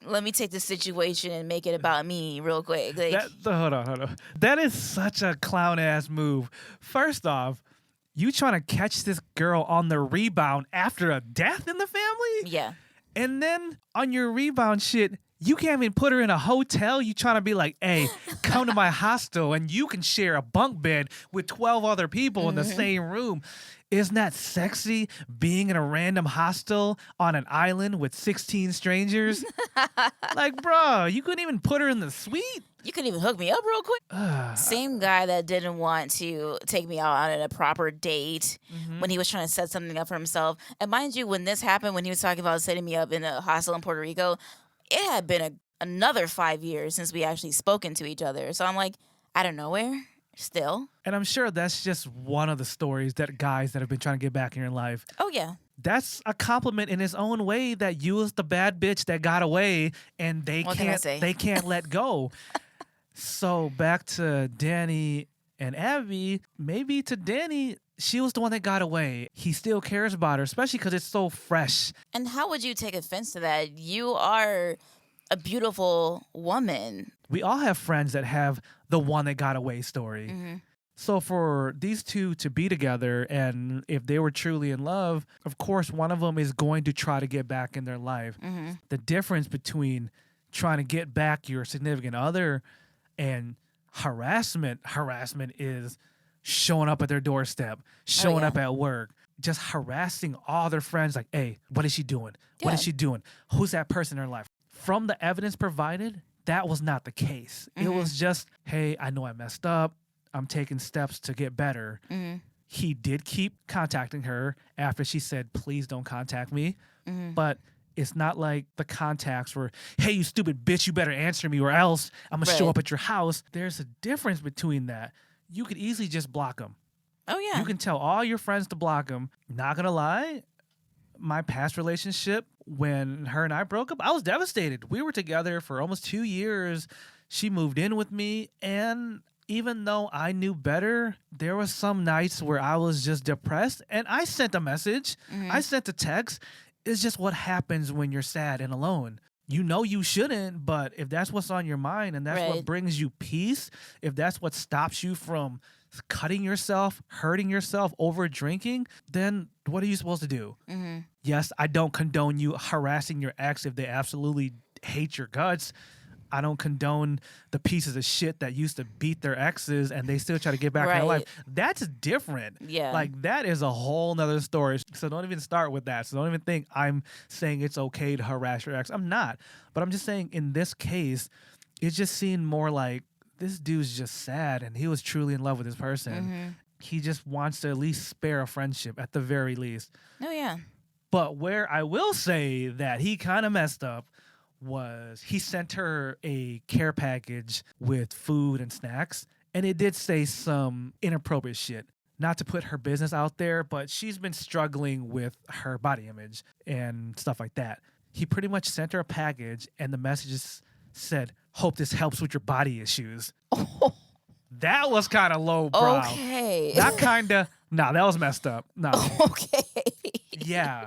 let me take this situation and make it about me real quick. Hold on. That is such a clown ass move. First off, you trying to catch this girl on the rebound after a death in the family? Yeah. And then on your rebound shit, you can't even put her in a hotel. You trying to be like, hey, come to my hostel and you can share a bunk bed with 12 other people in the same room. Isn't that sexy, being in a random hostel on an island with 16 strangers? Like, bro, you couldn't even put her in the suite? You couldn't even hook me up real quick? Same guy that didn't want to take me out on a proper date when he was trying to set something up for himself. And mind you, when this happened, when he was talking about setting me up in a hostel in Puerto Rico, it had been another 5 years since we actually spoken to each other. So I'm like, out of nowhere, still. And I'm sure that's just one of the stories that guys that have been trying to get back in your life. Oh, yeah. that's a compliment in its own way that you was the bad bitch that got away and What can I say? they can't let go. So back to Danny and Abby, maybe to Danny, she was the one that got away. He still cares about her, especially because it's so fresh. And how would you take offense to that? You are a beautiful woman. We all have friends that have the one that got away story. Mm-hmm. So for these two to be together, and if they were truly in love, of course, one of them is going to try to get back in their life. Mm-hmm. The difference between trying to get back your significant other and harassment is showing up at their doorstep, showing up at work, just harassing all their friends like, hey, what is she doing? What is she doing? Who's that person in her life? From the evidence provided, that was not the case. It was just, hey, I know I messed up. I'm taking steps to get better. He did keep contacting her after she said, please don't contact me. But it's not like the contacts were, hey, you stupid bitch, you better answer me or else I'm going to show up at your house. There's a difference between that. You could easily just block them. Oh, yeah. You can tell all your friends to block them. Not going to lie, my past relationship, when her and I broke up, I was devastated. We were together for almost 2 years. She moved in with me, and even though I knew better, there was some nights where I was just depressed, and I sent a message. I sent a text. It's just what happens when you're sad and alone. You know you shouldn't, but if that's what's on your mind and that's what brings you peace, if that's what stops you from cutting yourself, hurting yourself over drinking, then what are you supposed to do? Yes, I don't condone you harassing your ex if they absolutely hate your guts. I don't condone the pieces of shit that used to beat their exes and they still try to get back in their life. That's different. Yeah. Like, that is a whole nother story. So don't even start with that. So don't even think I'm saying it's okay to harass your ex. I'm not. But I'm just saying in this case, it just seemed more like this dude's just sad and he was truly in love with this person. He just wants to at least spare a friendship at the very least. Oh, yeah. But where I will say that he kind of messed up was he sent her a care package with food and snacks, and it did say some inappropriate shit. Not to put her business out there, but she's been struggling with her body image and stuff like that. He pretty much sent her a package, and the messages said, hope this helps with your body issues. That was kind of low brow. Okay. That was messed up. No. Okay. Yeah.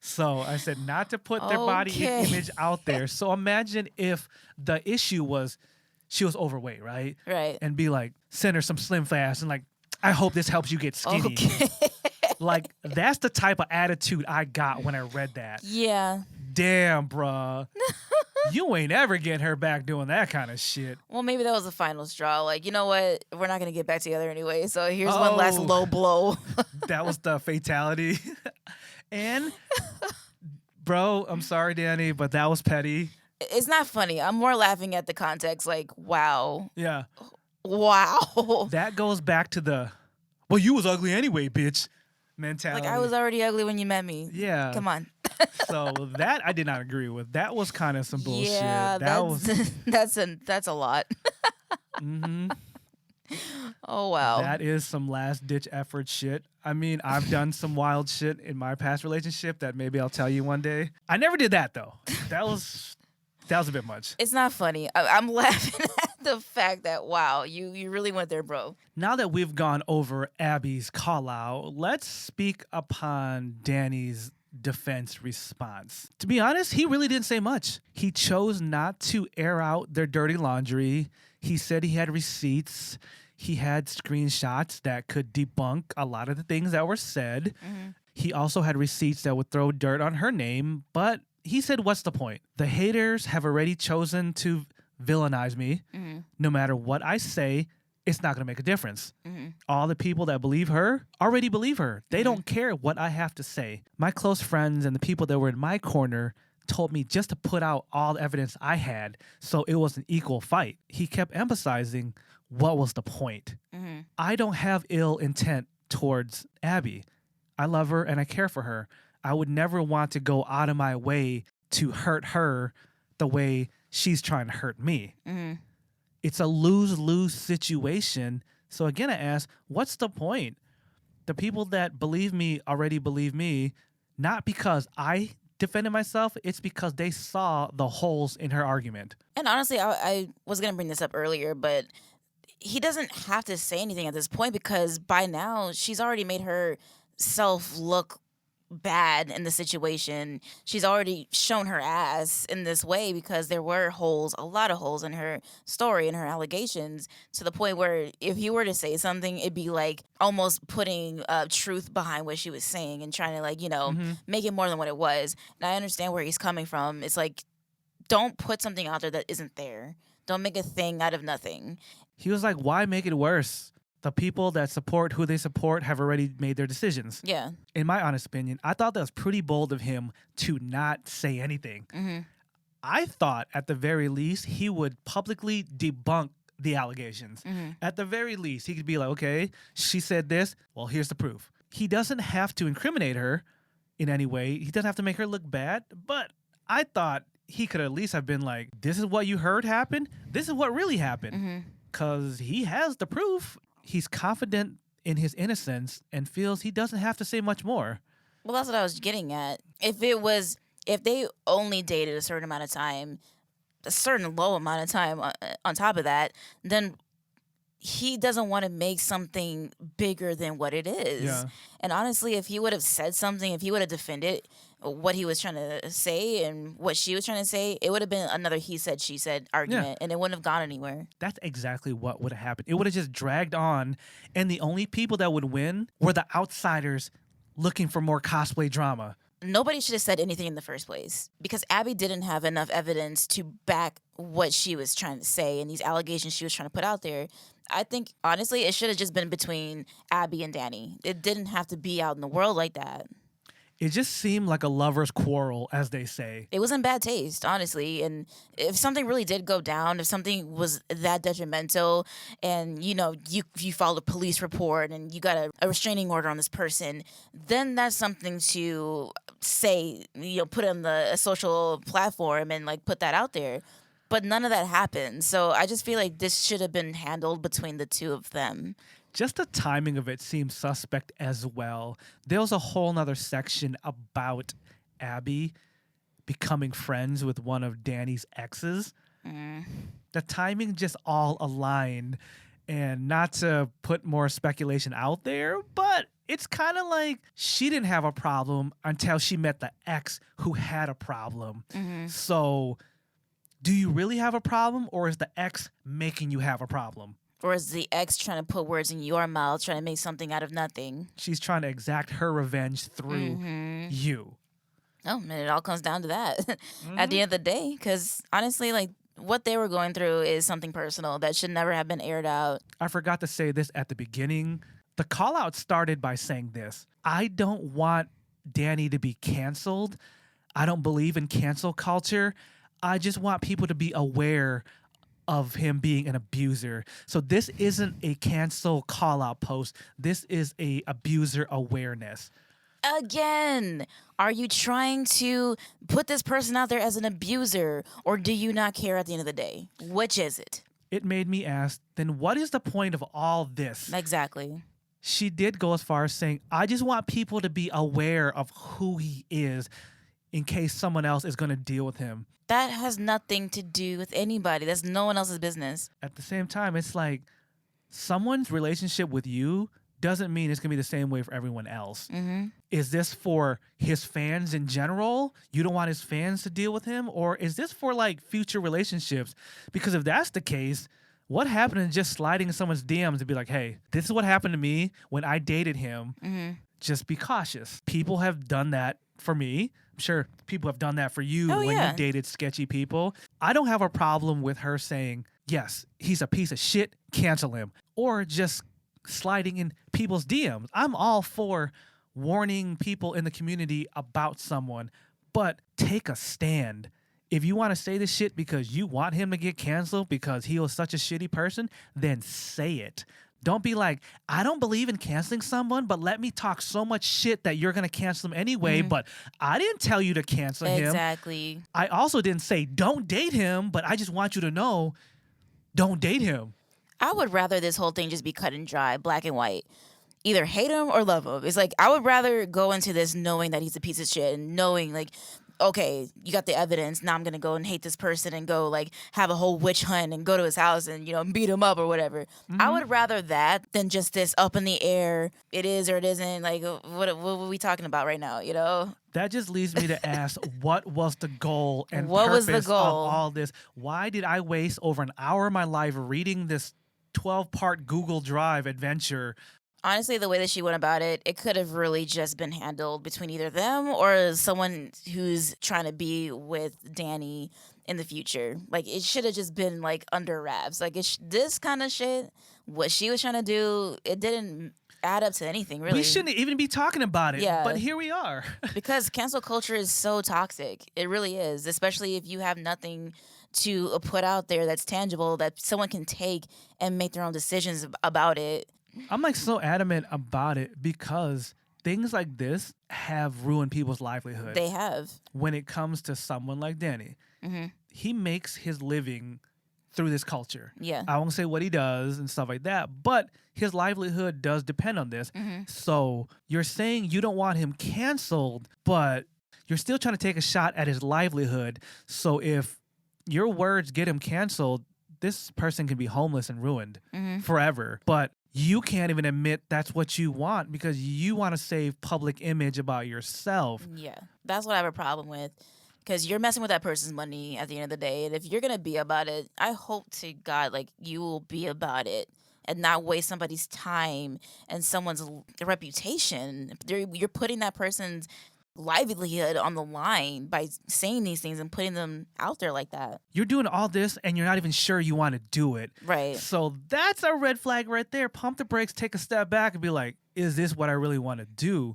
So I said not to put their body image out there. So imagine if the issue was she was overweight, right? Right. And be like, send her some Slim Fast and like, I hope this helps you get skinny. Okay. Like, that's the type of attitude I got when I read that. Yeah. Damn, bruh. You ain't ever getting her back doing that kind of shit. Well, maybe that was the final straw. Like, you know what? We're not going to get back together anyway. So here's one last low blow. That was the fatality. And, bro, I'm sorry, Danny, but that was petty. It's not funny. I'm more laughing at the context. Like, wow. Yeah. Wow. That goes back to the, well, you was ugly anyway, bitch, mentality. Like, I was already ugly when you met me. Yeah. Come on. So that I did not agree with. That was kind of some bullshit. Yeah, that's a lot. Mm-hmm. Oh, wow. That is some last ditch effort shit. I mean, I've done some wild shit in my past relationship that maybe I'll tell you one day. I never did that though. That was a bit much. It's not funny. I'm laughing at the fact that, wow, you really went there, bro. Now that we've gone over Abby's call out, let's speak upon Danny's defense response. To be honest, he really didn't say much. He chose not to air out their dirty laundry. He said he had receipts. He had screenshots that could debunk a lot of the things that were said. He also had receipts that would throw dirt on her name, but he said, what's the point? The haters have already chosen to villainize me. No matter what I say, it's not going to make a difference. All the people that believe her already believe her. They don't care what I have to say. My close friends and the people that were in my corner told me just to put out all the evidence I had so it was an equal fight. He kept emphasizing, what was the point? I don't have ill intent towards Abby. I love her and I care for her. I would never want to go out of my way to hurt her the way she's trying to hurt me. It's a lose-lose situation. So again, I ask, what's the point? The people that believe me already believe me. not because I defended myself. It's because they saw the holes in her argument. And honestly, I was going to bring this up earlier, but he doesn't have to say anything at this point because by now she's already made herself look bad in the situation. She's already shown her ass in this way because there were holes, a lot of holes in her story and her allegations to the point where if he were to say something, it'd be like almost putting truth behind what she was saying and trying to like, make it more than what it was. And I understand where he's coming from. It's like, don't put something out there that isn't there. Don't make a thing out of nothing. He was like, why make it worse? The people that support who they support have already made their decisions. Yeah. In my honest opinion, I thought that was pretty bold of him to not say anything. Mm-hmm. I thought at the very least he would publicly debunk the allegations. Mm-hmm. At the very least, he could be like, okay, she said this. Well, here's the proof. He doesn't have to incriminate her in any way. He doesn't have to make her look bad. But I thought he could at least have been like, this is what you heard happen. This is what really happened. Because he has the proof. He's confident in his innocence and feels he doesn't have to say much more. Well, that's what I was getting at. If they only dated a certain amount of time, a certain low amount of time on top of that, then he doesn't want to make something bigger than what it is. Yeah. And honestly, if he would have said something, if he would have defended what he was trying to say and what she was trying to say, it would have been another he said, she said argument, and it wouldn't have gone anywhere. That's exactly what would have happened. It would have just dragged on, and the only people that would win were the outsiders looking for more cosplay drama. Nobody should have said anything in the first place because Abby didn't have enough evidence to back what she was trying to say and these allegations she was trying to put out there. I think, honestly, it should have just been between Abby and Danny. It didn't have to be out in the world like that. It just seemed like a lover's quarrel, as they say. It was in bad taste, honestly. And if something really did go down, if something was that detrimental and, you filed a police report and you got a restraining order on this person, then that's something to say, put on a social platform and, like, put that out there. But none of that happened. So I just feel like this should have been handled between the two of them. Just the timing of it seems suspect as well. There was a whole nother section about Abby becoming friends with one of Danny's exes. The timing just all aligned. And not to put more speculation out there, but it's kind of like she didn't have a problem until she met the ex who had a problem. So do you really have a problem, or is the ex making you have a problem? Or is the ex trying to put words in your mouth, trying to make something out of nothing? She's trying to exact her revenge through you. Oh, and it all comes down to that at the end of the day. Because honestly, like, what they were going through is something personal that should never have been aired out. I forgot to say this at the beginning. The call out started by saying this. I don't want Danny to be canceled. I don't believe in cancel culture. I just want people to be aware of him being an abuser. So this isn't a cancel call out post. This is a abuser awareness. Again, are you trying to put this person out there as an abuser, or do you not care at the end of the day? Which is it? It made me ask, then what is the point of all this? Exactly. She did go as far as saying, I just want people to be aware of who he is in case someone else is going to deal with him. That has nothing to do with anybody. That's no one else's business. At the same time, it's like someone's relationship with you doesn't mean it's going to be the same way for everyone else. Is this for his fans in general? You don't want his fans to deal with him? Or is this for like future relationships? Because if that's the case, what happened in just sliding in someone's DMs to be like, hey, this is what happened to me when I dated him. Just be cautious. People have done that for me. I'm sure people have done that for you when you dated sketchy people. I don't have a problem with her saying, yes, he's a piece of shit, cancel him. Or just sliding in people's DMs. I'm all for warning people in the community about someone, but take a stand. If you want to say this shit because you want him to get canceled because he was such a shitty person, then say it. Don't be like, I don't believe in canceling someone, but let me talk so much shit that you're going to cancel him anyway, but I didn't tell you to cancel him. Exactly. I also didn't say don't date him, but I just want you to know, don't date him. I would rather this whole thing just be cut and dry, black and white. either hate him or love him. It's like I would rather go into this knowing that he's a piece of shit and knowing like, okay, you got the evidence. Now I'm gonna go and hate this person and go like have a whole witch hunt and go to his house and beat him up or whatever. I would rather that than just this up in the air. It is or it isn't. Like what are we talking about right now? That just leads me to ask, what was the goal and What was purpose the goal? of all this? Why did I waste over an hour of my life reading this 12-part Google Drive adventure? Honestly, the way that she went about it, it could have really just been handled between either them or someone who's trying to be with Danny in the future. Like, it should have just been, like, under wraps. Like, this kind of shit, what she was trying to do, it didn't add up to anything, really. We shouldn't even be talking about it, Yeah. but here we are. Because cancel culture is so toxic. It really is, especially if you have nothing to put out there that's tangible that someone can take and make their own decisions about it. I'm like so adamant about it because things like this have ruined people's livelihood. They have. When it comes to someone like Danny, he makes his living through this culture. Yeah. I won't say what he does and stuff like that, but his livelihood does depend on this. So you're saying you don't want him canceled, but you're still trying to take a shot at his livelihood. So if your words get him canceled, this person can be homeless and ruined forever. But you can't even admit that's what you want because you want to save public image about yourself. Yeah, that's what I have a problem with. Because you're messing with that person's money at the end of the day. And if you're going to be about it, I hope to God, like, you will be about it and not waste somebody's time and someone's reputation. You're putting that person's livelihood on the line by saying these things and putting them out there like that. You're doing all this and you're not even sure you want to do it. Right. So that's a red flag right there. Pump the brakes, take a step back and be like, is this what I really want to do?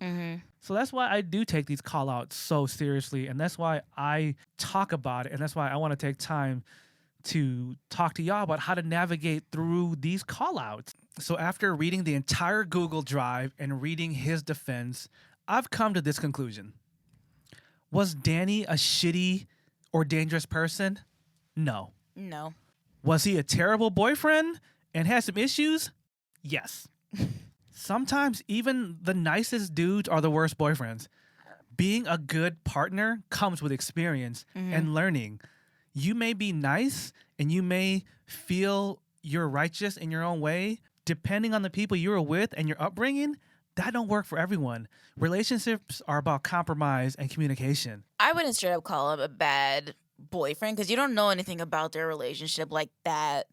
So that's why I do take these call outs so seriously. And that's why I talk about it. And that's why I want to take time to talk to y'all about how to navigate through these call outs. So after reading the entire Google Drive and reading his defense, I've come to this conclusion. Was Danny a shitty or dangerous person? No. No. Was he a terrible boyfriend and had some issues? Yes. Sometimes even the nicest dudes are the worst boyfriends. Being a good partner comes with experience and learning. You may be nice and you may feel you're righteous in your own way. Depending on the people you were with and your upbringing, that don't work for everyone. Relationships are about compromise and communication. I wouldn't straight up call him a bad boyfriend because you don't know anything about their relationship like that.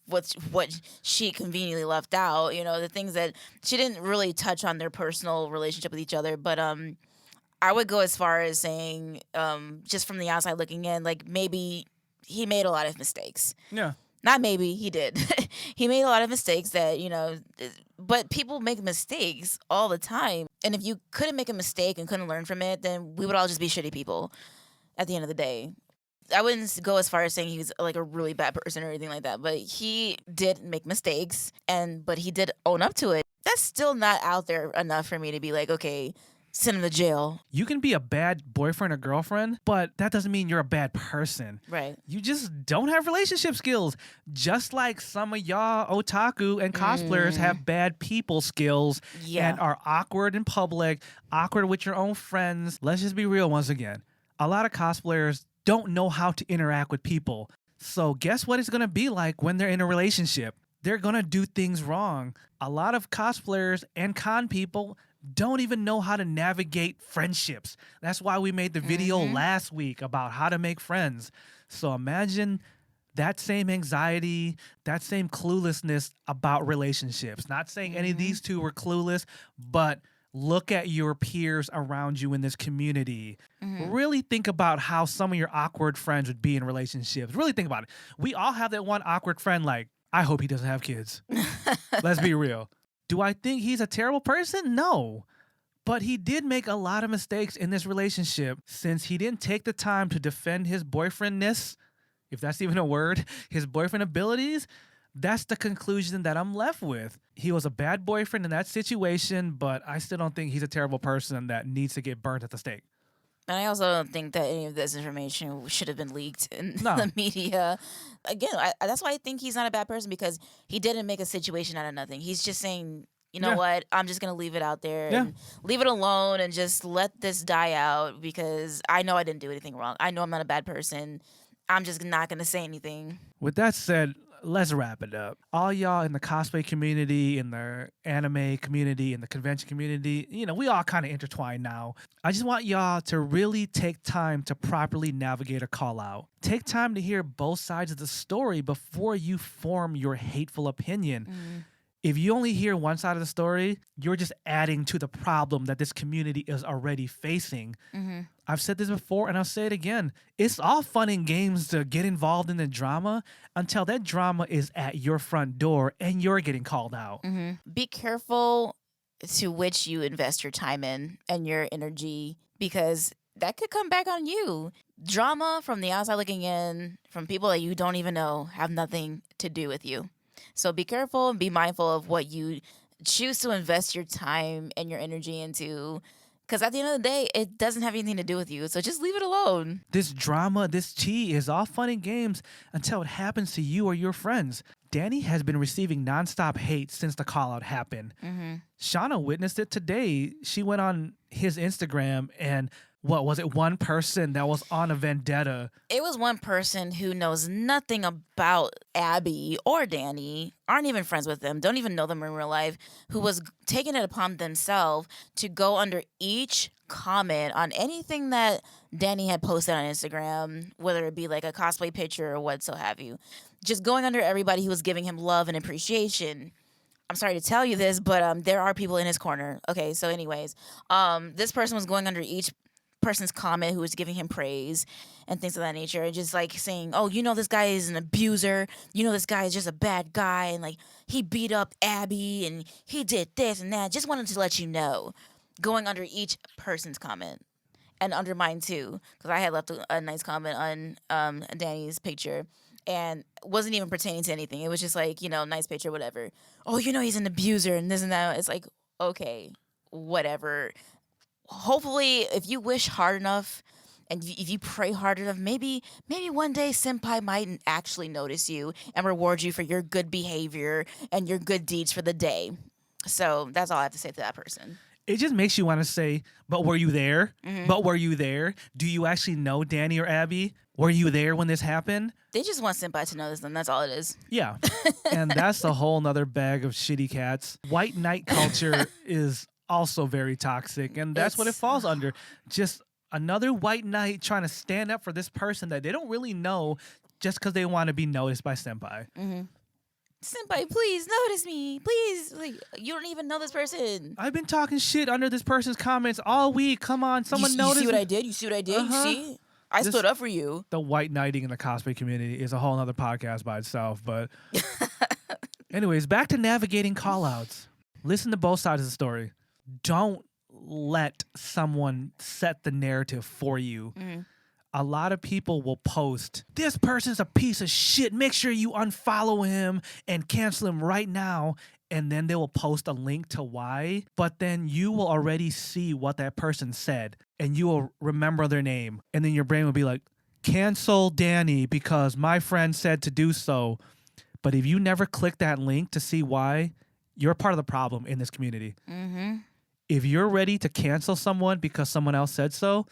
What she conveniently left out, the things that she didn't really touch on their personal relationship with each other. But I would go as far as saying, just from the outside looking in, like maybe he made a lot of mistakes. Yeah. Not maybe, he did. He made a lot of mistakes that, but people make mistakes all the time. And if you couldn't make a mistake and couldn't learn from it, then we would all just be shitty people at the end of the day. I wouldn't go as far as saying he's like a really bad person or anything like that, but he did make mistakes but he did own up to it. That's still not out there enough for me to be like, okay, send him to jail. You can be a bad boyfriend or girlfriend, but that doesn't mean you're a bad person. Right. You just don't have relationship skills. Just like some of y'all otaku and cosplayers have bad people skills and are awkward in public, awkward with your own friends. Let's just be real once again. A lot of cosplayers don't know how to interact with people. So guess what it's going to be like when they're in a relationship? They're going to do things wrong. A lot of cosplayers and con people don't even know how to navigate friendships. That's why we made the video last week about how to make friends. So imagine that same anxiety, that same cluelessness about relationships. Not saying any of these two were clueless, but look at your peers around you in this community. Really think about how some of your awkward friends would be in relationships. Really think about it. We all have that one awkward friend like, I hope he doesn't have kids. Let's be real. Do I think he's a terrible person? No. But he did make a lot of mistakes in this relationship since he didn't take the time to defend his boyfriendness, if that's even a word, his boyfriend abilities. That's the conclusion that I'm left with. He was a bad boyfriend in that situation, but I still don't think he's a terrible person that needs to get burnt at the stake. And I also don't think that any of this information should have been leaked in No. the media. Again, that's why I think he's not a bad person, because he didn't make a situation out of nothing. He's just saying you know Yeah. what? I'm just going to leave it out there Yeah. and leave it alone and just let this die out because I know I didn't do anything wrong. I know I'm not a bad person. I'm just not going to say anything. With that said, let's wrap it up. All y'all in the cosplay community, in the anime community, in the convention community, we all kind of intertwine now. I just want y'all to really take time to properly navigate a call out. Take time to hear both sides of the story before you form your hateful opinion. Mm-hmm. If you only hear one side of the story, you're just adding to the problem that this community is already facing. Mm-hmm. I've said this before and I'll say it again. It's all fun and games to get involved in the drama until that drama is at your front door and you're getting called out. Mm-hmm. Be careful to which you invest your time in and your energy because that could come back on you. Drama from the outside looking in, from people that you don't even know, have nothing to do with you. So be careful and be mindful of what you choose to invest your time and your energy into. Because at the end of the day, it doesn't have anything to do with you. So just leave it alone. This drama, this tea is all fun and games until it happens to you or your friends. Danny has been receiving nonstop hate since the call out happened. Mm-hmm. Shana witnessed it today. She went on his Instagram and what was it? One person that was on a vendetta. It was one person who knows nothing about Abby or Danny, aren't even friends with them, don't even know them in real life, who was taking it upon themselves to go under each comment on anything that Danny had posted on Instagram, whether it be like a cosplay picture or what so have you. Just going under everybody who was giving him love and appreciation. I'm sorry to tell you this, but there are people in his corner. Okay, so anyways, this person was going under each person's comment who was giving him praise and things of that nature and just like saying, oh, this guy is an abuser, this guy is just a bad guy and like he beat up Abby and he did this and that. Just wanted to let you know, going under each person's comment and under mine too, because I had left a nice comment on Danny's picture and wasn't even pertaining to anything. It was just like, nice picture, whatever. Oh, he's an abuser and this and that. It's like, okay, whatever. Hopefully, if you wish hard enough and if you pray hard enough, maybe one day Senpai might actually notice you and reward you for your good behavior and your good deeds for the day. So that's all I have to say to that person. It just makes you want to say, but were you there? Mm-hmm. But were you there? Do you actually know Danny or Abby? Were you there when this happened? They just want Senpai to know this, and that's all it is. Yeah. And that's a whole nother bag of shitty cats. White knight culture is also very toxic, and that's what it falls under. Just another white knight trying to stand up for this person that they don't really know just because they want to be noticed by Senpai. Mm-hmm. Senpai, please notice me. Please. Like, you don't even know this person. I've been talking shit under this person's comments all week. Come on, someone notice. You see what I did? You see what I did? Uh-huh. You see? I stood up for you. The white knighting in the cosplay community is a whole other podcast by itself. But anyways, back to navigating callouts. Listen to both sides of the story. Don't let someone set the narrative for you. Mm-hmm. A lot of people will post, this person's a piece of shit. Make sure you unfollow him and cancel him right now. And then they will post a link to why. But then you will already see what that person said. And you will remember their name. And then your brain will be like, cancel Danny because my friend said to do so. But if you never click that link to see why, you're part of the problem in this community. Mm-hmm. If you're ready to cancel someone because someone else said so,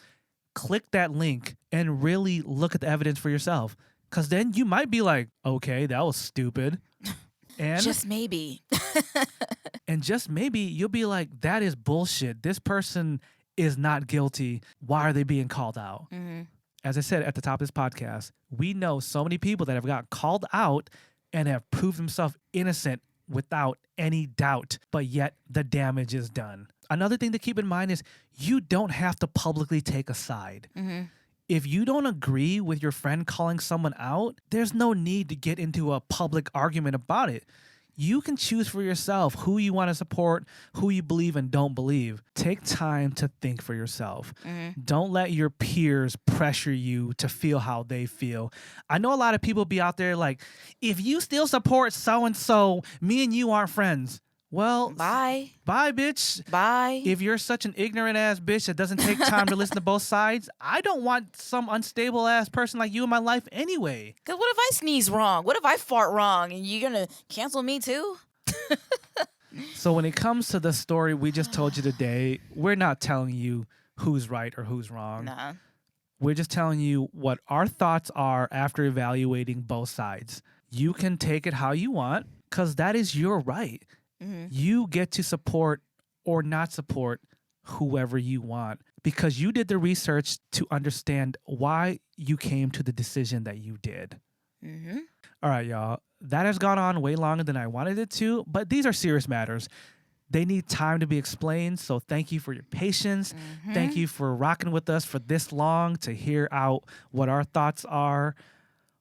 click that link and really look at the evidence for yourself. Because then you might be like, okay, that was stupid. And just maybe. And just maybe you'll be like, that is bullshit. This person is not guilty. Why are they being called out? Mm-hmm. As I said at the top of this podcast, we know so many people that have got called out and have proved themselves innocent without any doubt, but yet the damage is done. Another thing to keep in mind is you don't have to publicly take a side. Mm-hmm. If you don't agree with your friend calling someone out, there's no need to get into a public argument about it. You can choose for yourself who you want to support, who you believe and don't believe. Take time to think for yourself. Mm-hmm. Don't let your peers pressure you to feel how they feel. I know a lot of people be out there like, if you still support so-and-so, me and you aren't friends. Well, bye, bitch. Bye. If you're such an ignorant ass bitch that doesn't take time to listen to both sides, I don't want some unstable ass person like you in my life anyway. Because what if I sneeze wrong? What if I fart wrong and you're going to cancel me too? So when it comes to the story we just told you today, we're not telling you who's right or who's wrong. Nah. We're just telling you what our thoughts are after evaluating both sides. You can take it how you want because that is your right. Mm-hmm. You get to support or not support whoever you want because you did the research to understand why you came to the decision that you did. Mm-hmm. All right, y'all. That has gone on way longer than I wanted it to, but these are serious matters. They need time to be explained, so thank you for your patience. Mm-hmm. Thank you for rocking with us for this long to hear out what our thoughts are.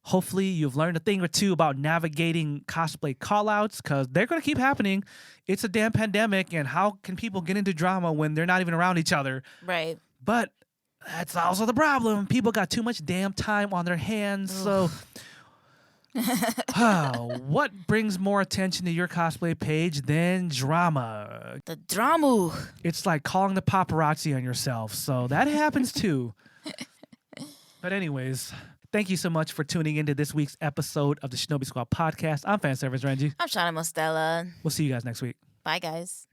Hopefully, you've learned a thing or two about navigating cosplay callouts because they're going to keep happening. It's a damn pandemic, and how can people get into drama when they're not even around each other? Right. But that's also the problem. People got too much damn time on their hands, so... What brings more attention to your cosplay page than drama? The drama. It's like calling the paparazzi on yourself, so that happens too. But anyways, thank you so much for tuning into this week's episode of the Shinobi Squad Podcast. I'm Fan Service Renji. I'm Shana Mostella. We'll see you guys next week. Bye, guys.